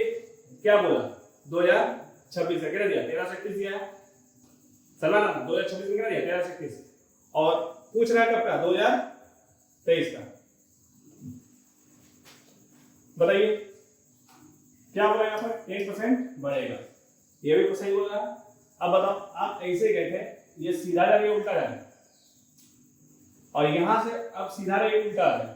क्या बोला? 2026 का कितना दिया? 1331 दिया। चला ना, 2026 में कितना दिया? 1331। और पूछ रहा है कब का? 2023 का। बताइए क्या बोला यहाँ पर? 1% बढ़ेगा। ये भी सही बोला। अब बताओ, आप ऐसे गए थे, ये सीधा जा रही है उल्टा जा रहा है, और यहां से अब सीधा रही उल्टा आ रहा है।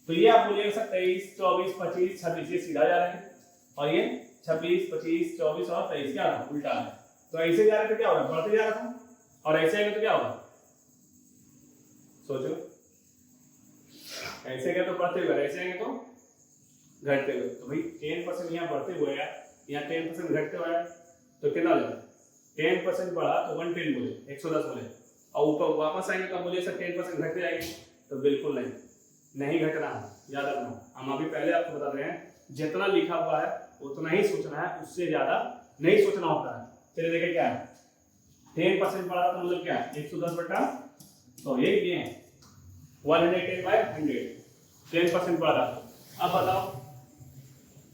तो ये आप बोलिएगा सर 23, 24, 25, 26 ये सीधा जा रहा है, और ये 26, 25, 24 और 23 क्या रहा? उल्टा है। तो ऐसे जा रहे थे क्या हो रहा? बढ़ते जा रहा था। और ऐसे आएंगे तो क्या होगा? सोचो, ऐसे गए तो बढ़ते हुए, ऐसे आएंगे तो घटते हुए। तो भाई 10% यहाँ बढ़ते हुए है, यहाँ 10% घटते हुए है। तो कितना हो जाएगा? 10% बढ़ा तो 110 बोले, 110 बोले, और ऊपर वापस आएंगे तो बोले सर 10% घट जाएंगे, तो बिल्कुल नहीं घटना है, याद रखना। हम अभी पहले आपको बता रहे हैं जितना लिखा हुआ है उतना ही सोचना है, उससे ज्यादा नहीं सोचना होता है। चलिए देखिए क्या है, 10% बढ़ा तो मतलब क्या है 110 बटा, तो ये है 110/100, 10% बढ़ा। अब बताओ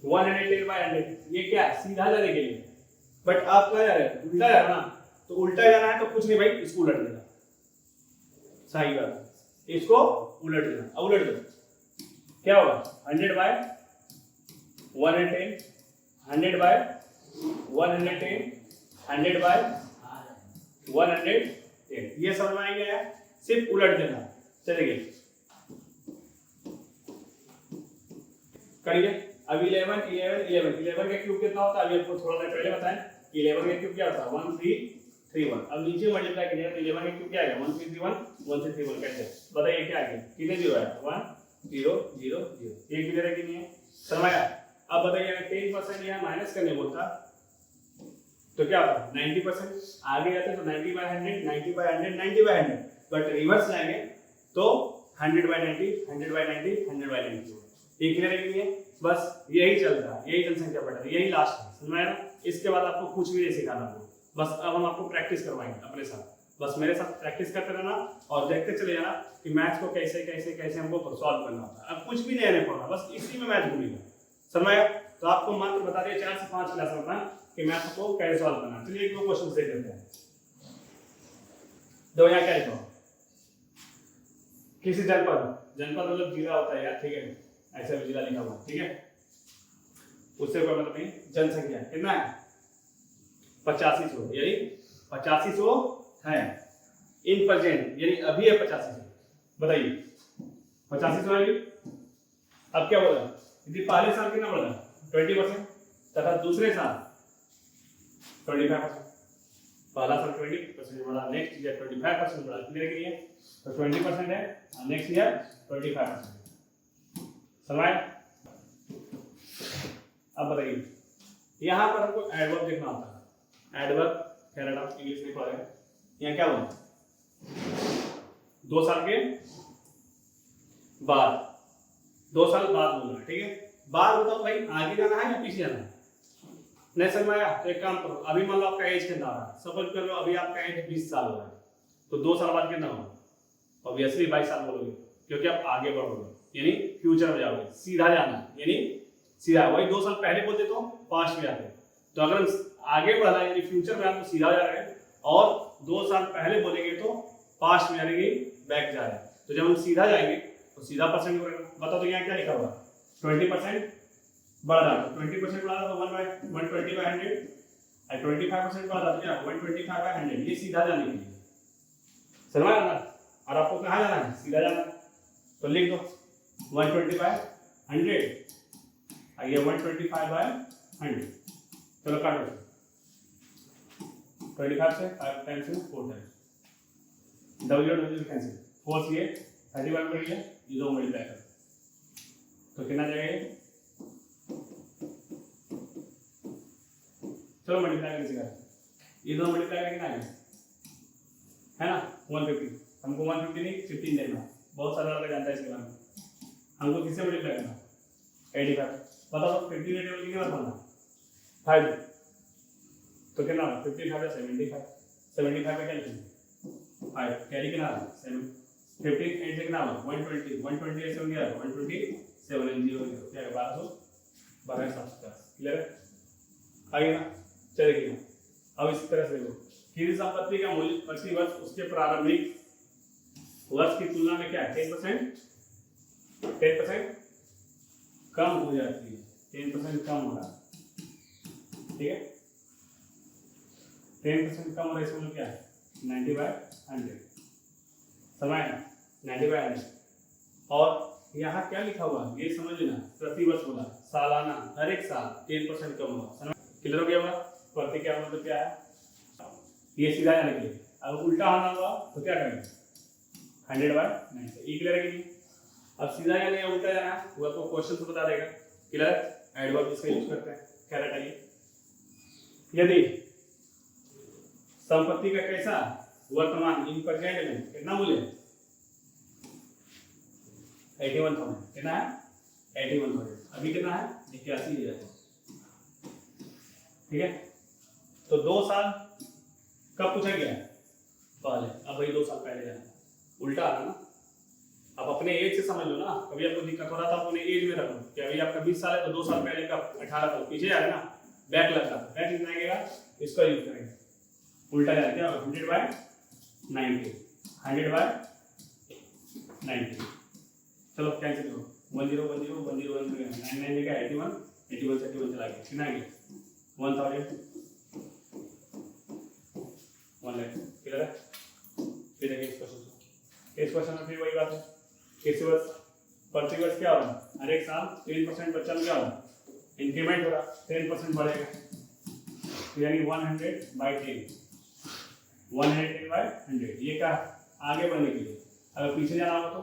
110/100 ये क्या है, सीधा जाने के लिए, बट आप कहाँ जा रहे हैं, उल्टा जा रहे हो ना, तो उल्टा जाना है तो कुछ नहीं भाई, इसको उलट देना, सही बात, इसको उलट देना। अब उलट दो, क्या होगा 100/110, 100/110, 100/110, ये समझ में आ गया है, सिर्फ उलट देना। चलिए करिए। अब 11 का क्यूब कितना होता है, अभी आपको थोड़ा देर पहले बताएं, 11 का क्यूब क्या होता है 1331। अब नीचे मल्टीप्लाई कीजिएगा तो 11 का क्यूब क्या आएगा 1331 कैसे, बताइए क्या आएगा, कितने जीरो है 1 0 0 0, ये किधर है कि नहीं है, समझ आया। अब बताइए अगर 10% यहाँ माइनस करने बोलता तो क्या होता 90%, आगे जाते तो 90/100, 90/100, 90/100, बट रिवर्स लाएंगे तो 100/90, 100/90, 100/90 होगा। ये क्लियर है कि नहीं है, बस यही चल रहा है, यही जनसंख्या बढ़ रही है, यही लास्ट है, समझ आया ना। इसके बाद आपको कुछ भी नहीं सिखाना आपको, बस अब हम आपको प्रैक्टिस करवाएंगे अपने साथ, बस मेरे साथ प्रैक्टिस करते रहना और देखते चले जाना कि मैथ्स को कैसे कैसे कैसे हमको सॉल्व करना होता है। अब कुछ भी नहीं पढ़ना, बस इसी में मैथ घूमेगा, समझ आया। तो आपको मात्र बता दिया 4 से 5 क्लास में कि मैथ को कैसे सॉल्व करना। चलिए एक दो क्वेश्चन देख लेते हैं। दो यहाँ क्या लिखा, किसी जनपद मतलब जिला होता है यार, ठीक है, ऐसा भी जिला लिखा हुआ, ठीक है, उससे कोई मतलब नहीं। जनसंख्या कितना है 8500, यानी 8500 है इन प्रेजेंट, यानी अभी है 8500, बताइए 8500 है। अब क्या बोला, यदि पहले साल कितना बढ़ा 20% तथा दूसरे साल 25%, पहला साल 20% बढ़ा, नेक्स्ट ईयर 25% बढ़ा, क्लियर के लिए तो 20% है, नेक्स्ट ईयर 25%, समझ। अब बताइए यहाँ पर हमको एडवर्ब देखना होता है, एडवर्ब कनाडा इंग्लिश में पढ़े, यहाँ क्या बोला 2 साल के बाद, 2 साल बाद बोलना, ठीक है। बाद बताओ भाई आगे जाना है या पीछे जाना है, नहीं समझ में आया तो एक काम करो, अभी मान लो आपका एज कितना रहा, सपोज कर लो अभी आपका एज 20 साल हो रहा है, तो 2 साल बाद कितना होगा, ऑब्वियसली 22 साल बोलोगे, क्योंकि आप आगे बढ़ोगे, यानी फ्यूचर में जाओगे, सीधा जाना, यानी सीधा, वही 2 साल पहले बोलते तो पास्ट में जाते, तो अगर हम आगे बढ़ा यानी फ्यूचर में हम तो सीधा जा रहे हैं, और 2 साल पहले बोलेंगे तो पास्ट में यानी बैक जा रहे हैं, तो जब हम सीधा जाएंगे तो सीधा परसेंट बढ़ेगा। बताओ तो यहाँ क्या लिखा हुआ 20% बढ़ रहा है, 20% बढ़ा तो 120/100, और 25% बढ़ा तो क्या 125/100, ये सीधा जाने के लिए, समझ ना। और आपको कहाँ जाना है, सीधा जाना, तो लिख दो 120/100, और ये 125/100, चलो काटो 25 से 5 टाइम्स से 4 टाइम्स, डब्ल्यू कैंसिल, 4 से 31 बढ़ गया, ये 2 मल्टीप्लाई कर तो कितना जाएगा, चलो मल्टीप्लाई करके सिखा, ये 2 मल्टीप्लाई करके कितना है ना 150, हमको 150 नहीं 15 देना, बहुत सारा लड़का जानता है इसके बारे में, हमको किससे मल्टीप्लाई करना 85, बताओ 15 टेबल कितनी बार बनना 5, तो कितना 55 है 75 का क्या लिखेंगे 5, कैरी कितना 7, 15 8 से कितना 120, 120 7 क्या 127 एंड 0 क्या है 1250, क्लियर है, आगे ना चलेगी ना। अब इस तरह से देखो, किसी संपत्ति का मूल्य प्रति वर्ष उसके प्रारंभिक वर्ष की तुलना में क्या है 10% कम हो जाती है, 10% कम हो रहा है, ठीक है, 10% कम हो रहा है, इसका मतलब क्या है 90/100, समझ ना 90/100। और यहाँ क्या लिखा हुआ है ये समझ लेना, प्रति वर्ष बोला, सालाना हर एक साल 10% कम होगा, समझ क्लियर हो गया होगा। प्रति क्या मतलब क्या है, ये सीधा जाने के लिए, अब उल्टा होना हुआ तो क्या करेंगे 100/90, ये क्लियर है कि नहीं। अब सीधा जाना या उल्टा जाना वो आपको क्वेश्चन से बता देगा, क्लियर। एडवर्ब इसका यूज करते हैं, क्या रखेंगे, यदि संपत्ति का कैसा वर्तमान इन प्रेजेंट में कितना मूल्य है 81,000 कितना है 81,000 अभी कितना है 81,000 ठीक है। तो 2 साल कब पूछा गया पहले, अब भाई 2 साल पहले जाना उल्टा आ रहा ना। अब अपने एज से समझ लो ना, कभी आपको दिक्कत हो रहा था अपने एज में रखो कि अभी आपका 20 साल है तो 2 साल पहले का 18 साल पीछे जाएगा ना, बैक लगता है, बैक कितना आएगा इसका यूज करेंगे उल्टा जाएगा क्या 100/90 100/90 चलो कैंसिल करो 10 10 10 10 99 देगा 81 81 से 81 चला गया कितना आ गया 1000 1 लाख क्लियर है। फिर देखिए इस क्वेश्चन में फिर वही बात है किसी वर्ष प्रति वर्ष क्या होगा हर एक साल 3% बच्चा में क्या होगा इंक्रीमेंट हो रहा 10% बढ़ेगा यानी 100/10 110/100 ये क्या आगे बढ़ने के लिए। अगर पीछे जाना होगा तो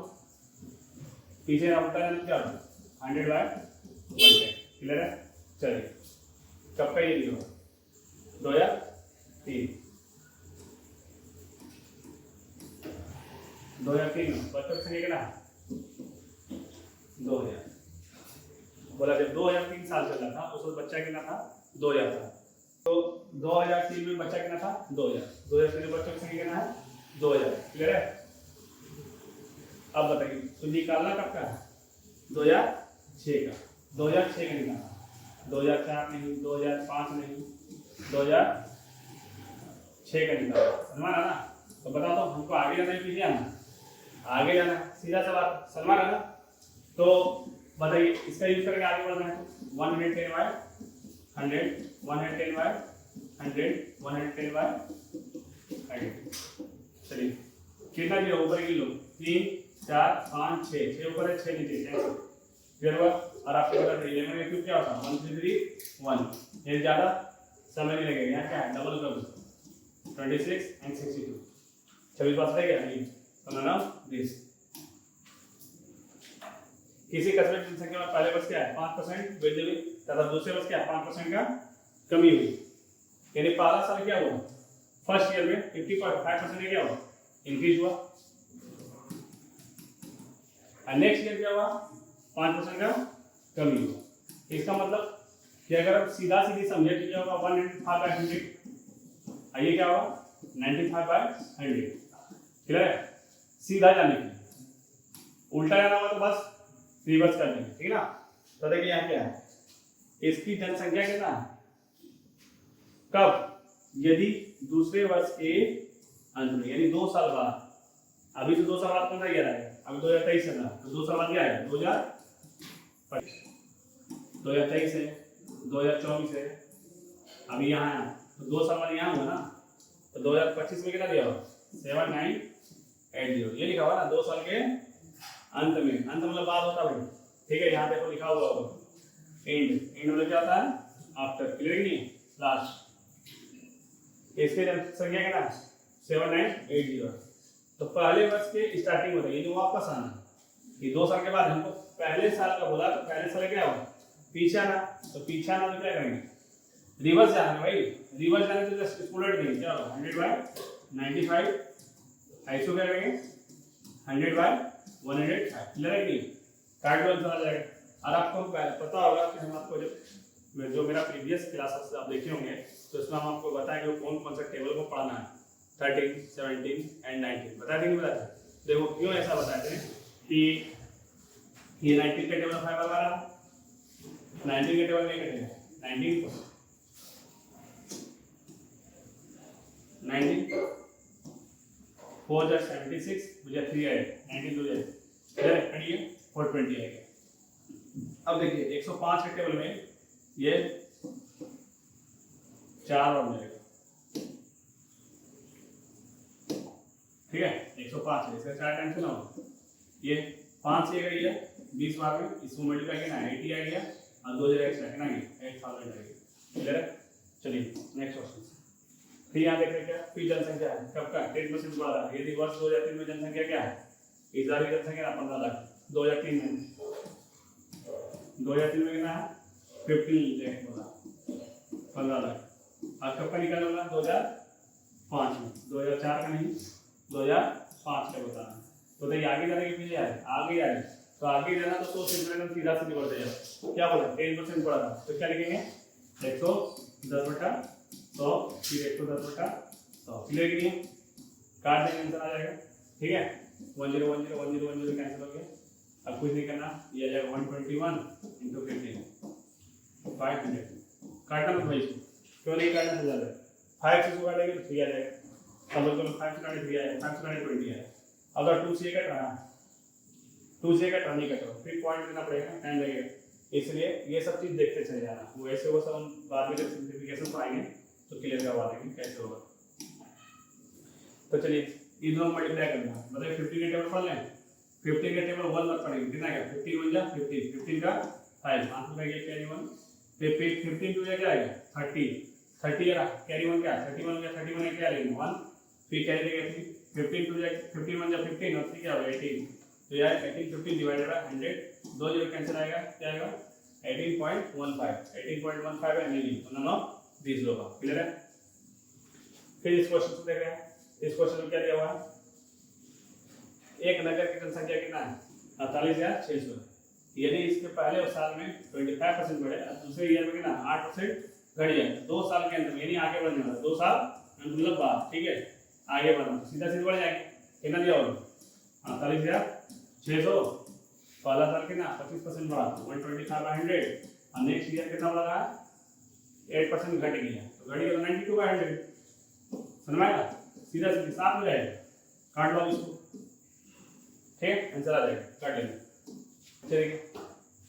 पीछे जाना क्या होगा 100/110 क्लियर है। चलिए कब का ये दिया होगा 2003 में बच्चों की संख्या कितना 2000 बोला जब 2003 साल चल रहा था उस वक्त बच्चा कितना था 2000 था। तो 2003 में बच्चा कितना था 2003 में बच्चों की संख्या कितना है 2000 क्लियर है। अब बताइए तो निकालना कब का है 2006 का 2006 का निकालना 2004 नहीं 2005 नहीं 2006 का निकालना सलमान है ना। तो बता दो हमको आगे जाना है पीछे आना आगे जाना सीधा सवाल सलमान है ना। तो बताइए इसका यूज करके आगे बढ़ना है तो 110/100 110/100 110/100 चलिए कितना दिया ऊपर की लो 3 4 5 6 ऊपर है 6 नीचे फिर हुआ और आपको पता है 11 का क्यूब क्या होता है 1 3 3 1 ये ज़्यादा समय नहीं लगेगा। यहाँ क्या है डबल कर दो 26 and 62 26 पास रह गया तो नाउ दिस किसी कसरत की जनसंख्या में पहले वर्ष क्या है 5% वृद्धि हुई तथा दूसरे वर्ष क्या 5% का कमी हुई यानी पहला साल क्या हुआ फर्स्ट ईयर में 50.5% क्या हुआ इंक्रीज हुआ और नेक्स्ट ईयर क्या हुआ 5% का कमी हुआ। इसका मतलब कि अगर आप सीधा सीधी समझे तो क्या होगा 105/100 ये क्या होगा 95/100 क्लियर है। सीधा जाने के लिए उल्टा जाना होगा तो बस रिवर्स कर देंगे ठीक है ना। तो देखिए यहाँ क्या है इसकी जनसंख्या कितना है कब यदि दूसरे वर्ष के अंत में यानी 2 साल बाद अभी तो 2 साल बाद कौन सा ईयर आएगा अभी 2023 चल रहा है तो 2 साल बाद क्या आएगा 2023 है 2024 है अभी यहाँ है तो 2 साल बाद यहाँ हुआ ना तो 2025 में कितना दिया होगा 7980 ये लिखा हुआ ना 2 साल के अंत में अंत मतलब बाद होता है ठीक है। यहाँ देखो लिखा हुआ होगा एंड मतलब क्या होता है आफ्टर क्लियर नहीं लास्ट। इसके संख्या क्या ना 7980 तो पहले वर्ष के स्टार्टिंग होता है ये जो वापस आना ये 2 साल के बाद हमको पहले साल का बोला तो पहले साल क्या होगा पीछे आना तो पीछे आना तो क्या करेंगे रिवर्स जाना भाई रिवर्स जाने तो जस्ट उलट देंगे क्या होगा 100/95 ऐसे क्या करेंगे 100/105 क्लियर है कि काट लो चला जाएगा। और आपको पता होगा कि हम आपको जो मेरा प्रीवियस क्लासेस आप देखे होंगे तो उसमें हम आपको बताएंगे कौन कौन सा टेबल को पढ़ना है 13 17 एंड 19 बताते नहीं बताते देखो क्यों ऐसा बताते हैं कि ये 19 का टेबल 5 लगा रहा 19 का टेबल नहीं कटेगा 19 को 19 4 जा 76 मुझे 3 आए 19 हो जाए फिर कटिए 420 आएगा। अब देखिए 105 के टेबल में ये 4 और मिलेगा ठीक है 105 है इसका 4 टाइम्स ना हो ये 5 से गई है 20 बार में इसको मल्टीप्लाई करना 80 आ गया और 2000 एक्स्ट्रा कितना गया 8000 आ गया क्लियर है। चलिए नेक्स्ट क्वेश्चन फिर यहाँ देख रहे क्या फिर जनसंख्या है कब का 10% बढ़ रहा है यदि वर्ष 2003 में जनसंख्या क्या है इस बार की जनसंख्या 15 लाख 2003 में 2003 में कितना है 15 लाख बोला 15 लाख और कब का निकालना होगा 5 में, 2004 का नहीं 2005 का बताना है। तो देखिए आगे जाने के पीछे आए, आगे आए तो आगे जाना तो 100 से हम सीधा सीधी बढ़ते जाओ। क्या बोला 10% बढ़ा था, तो क्या लिखेंगे 110/100, फिर 110/100 क्लियर किए, काट देंगे आंसर आ जाएगा। ठीक है 10 10 10 10 10 कैंसिल हो गया। अब कुछ नहीं करना, ये आ जाएगा 121 × 15 500। काटना मत भाई इसको, क्यों नहीं काटना तो ज़्यादा 5 से इसको काटेंगे तो 3 आ जाएगा। समझ लो 5 से काटे 3 आएगा, 5 से काटे 20 आएगा। अगर 2 से कट रहा है 2 से कट नहीं कट रहा फिर पॉइंट देना पड़ेगा, टाइम लगेगा। इसलिए ये सब चीज़ देखते चले जाना, वो ऐसे वो सब हम बाद में जब सिंप्लीफिकेशन पर आएंगे तो क्लियर करवा देंगे कैसे होगा। तो चलिए इन दोनों मल्टीप्लाई करना, मतलब 15 का टेबल पढ़ लें। 15 का टेबल 1 मत पढ़ेंगे, कितना क्या 15 1 जा 15, 15 का 5 आंसर में गया कैरी 1, फिर 15 2 क्या आएगा 30, 30 आ कैरी 1 क्या 31 क्या 31 क्या लेंगे 1, फिर कैरी देगा 3, 15 2 जा 15 1 जा 15 और 3 क्या होगा 18। तो यार 18 15 डिवाइडेड बाय 100, 2 0 कैंसिल आएगा, क्या आएगा 18.15 है नहीं, तो नन ऑफ दीस होगा। क्लियर है। फिर इस क्वेश्चन को देख रहे हैं, इस क्वेश्चन में क्या दिया हुआ है, एक नगर की जनसंख्या कितना है 48,600, यदि इसके पहले साल में 25% बढ़े और दूसरे ईयर में कितना 8% घट जाए, 2 साल के अंदर यानी आगे बढ़ने वाला 2 साल मतलब बाद, ठीक है आगे बढ़ना तो सीधा सीधा बढ़ जाएंगे। कितना दिया होगा 48,600, पहला साल कितना 25% बढ़ा 125/100 और नेक्स्ट ईयर कितना बढ़ा 8% घट गया, तो घट गया 92/100। समझ में आया, सीधा सीधा साफ हो जाएगा, काट लो इसको, ठीक आंसर आ जाएगा, काट लेंगे। चलिए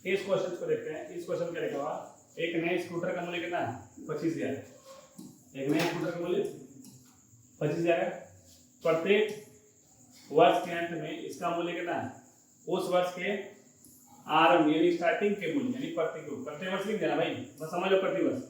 इस क्वेश्चन को देखते हैं। इस क्वेश्चन क्या लिखा हुआ, एक नए स्कूटर का मूल्य कितना है 25,000, एक नए स्कूटर का मूल्य 25,000 है। प्रत्येक वर्ष के अंत में इसका मूल्य कितना है, उस वर्ष के आरंभ यानी स्टार्टिंग के मूल्य यानी प्रति वर्ष लिख देना भाई, बस समझ लो प्रति वर्ष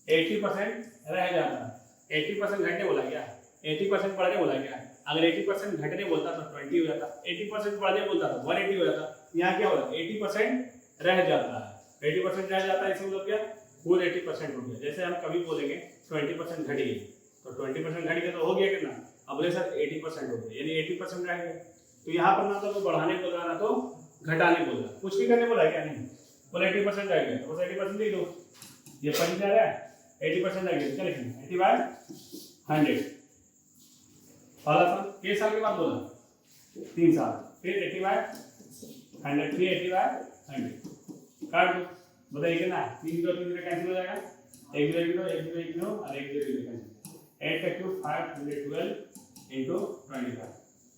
80% रह जाता है। 80% घटने बोला क्या, 80% बढ़ने बोला क्या, अगर 80% घटने बोलता तो 20 हो जाता, 80% बढ़ने बोलता तो 180 हो जाता। यहाँ क्या होगा 80% रह जाता है, 80% रह जाता है इसका मतलब क्या फुल 80% हो गया। जैसे हम कभी बोलेंगे 20% घट गई, तो 20% घट गया तो हो गया कितना, अब बोले सर 80% हो गया यानी 80% रह गया। तो यहाँ पर ना तो बढ़ाने बोल रहा ना तो घटाने बोल रहा, कुछ भी करने बोला क्या नहीं, बोले 80% रह गया तो बस 80% दे दो, ये 25,000 है 80% रह गया, क्या लिखेंगे 80/100। पहला साल कितने साल के बाद बोला 3 साल, फिर 80/100, फिर 80/100 काट दो, बताइए कितना है 3 0 3 0 कैंसिल हो जाएगा, 1 0 1 0 1 0 1 0 और 1 0 0 कैंसिल, 8 का क्यूब 512 × 25,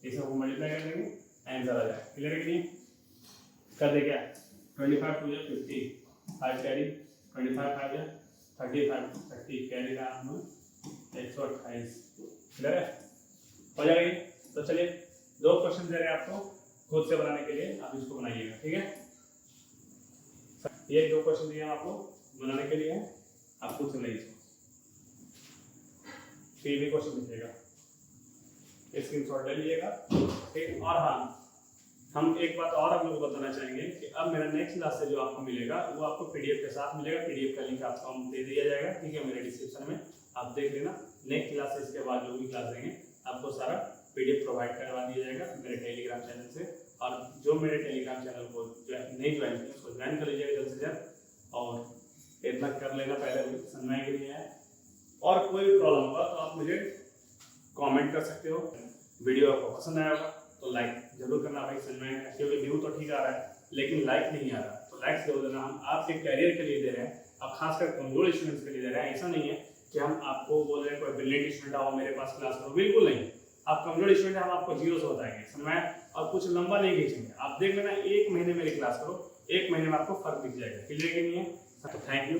इसे हम मल्टीप्लाई कर देंगे आंसर आ जाएगा। क्लियर है कि नहीं, कर दे क्या 25 2 50 5 कैरी 25 5 35 30 कैरी का हम 128। क्लियर है, हो जाएगा ये। तो चलिए 2 क्वेश्चन दे रहे हैं आपको खुद से बनाने के लिए, आप इसको बनाइएगा, ठीक है। ये 2 क्वेश्चन दिए हैं आपको बनाने के लिए, आप खुद से बनाइए इसको, फिर भी क्वेश्चन लिखिएगा, स्क्रीनशॉट ले लीजिएगा, ठीक। और हाँ हम एक बात और आप लोग को बताना चाहेंगे कि अब मेरा नेक्स्ट क्लास से जो आपको मिलेगा वो आपको पीडीएफ के साथ मिलेगा, पीडीएफ का लिंक आपको हम दे दिया जाएगा, ठीक है मेरे डिस्क्रिप्शन में, आप देख लेना। नेक्स्ट क्लास से इसके बाद जो भी क्लास देंगे आपको सारा पीडीएफ प्रोवाइड करवा दिया जाएगा मेरे टेलीग्राम चैनल से, और जो मेरे टेलीग्राम चैनल को नहीं ज्वाइन किया उसको ज्वाइन कर लीजिएगा जल्द से जल्द, और इतना कर लेना पहले समझने के लिए है। और कोई भी प्रॉब्लम होगा तो आप मुझे कमेंट कर सकते हो, वीडियो आपको पसंद आया होगा तो लाइक जरूर करना भाई, समझ में आएगा, क्योंकि व्यू तो ठीक आ रहा है लेकिन लाइक नहीं आ रहा, तो लाइक जरूर देना। हम आपके कैरियर के लिए दे रहे हैं, अब खासकर कमजोर स्टूडेंट्स के लिए दे रहे हैं, ऐसा नहीं है कि हम आपको बोल रहे हैं कोई ब्रिलियंट स्टूडेंट आओ मेरे पास क्लास करो, बिल्कुल नहीं। आप कमजोर स्टूडेंट हम आपको 0 से बताएंगे, समझ में, और कुछ लंबा नहीं खींचेंगे। आप देख लेना 1 महीने मेरी क्लास करो, 1 महीने में आपको फर्क दिख जाएगा। क्लियर कि नहीं है, तो थैंक यू।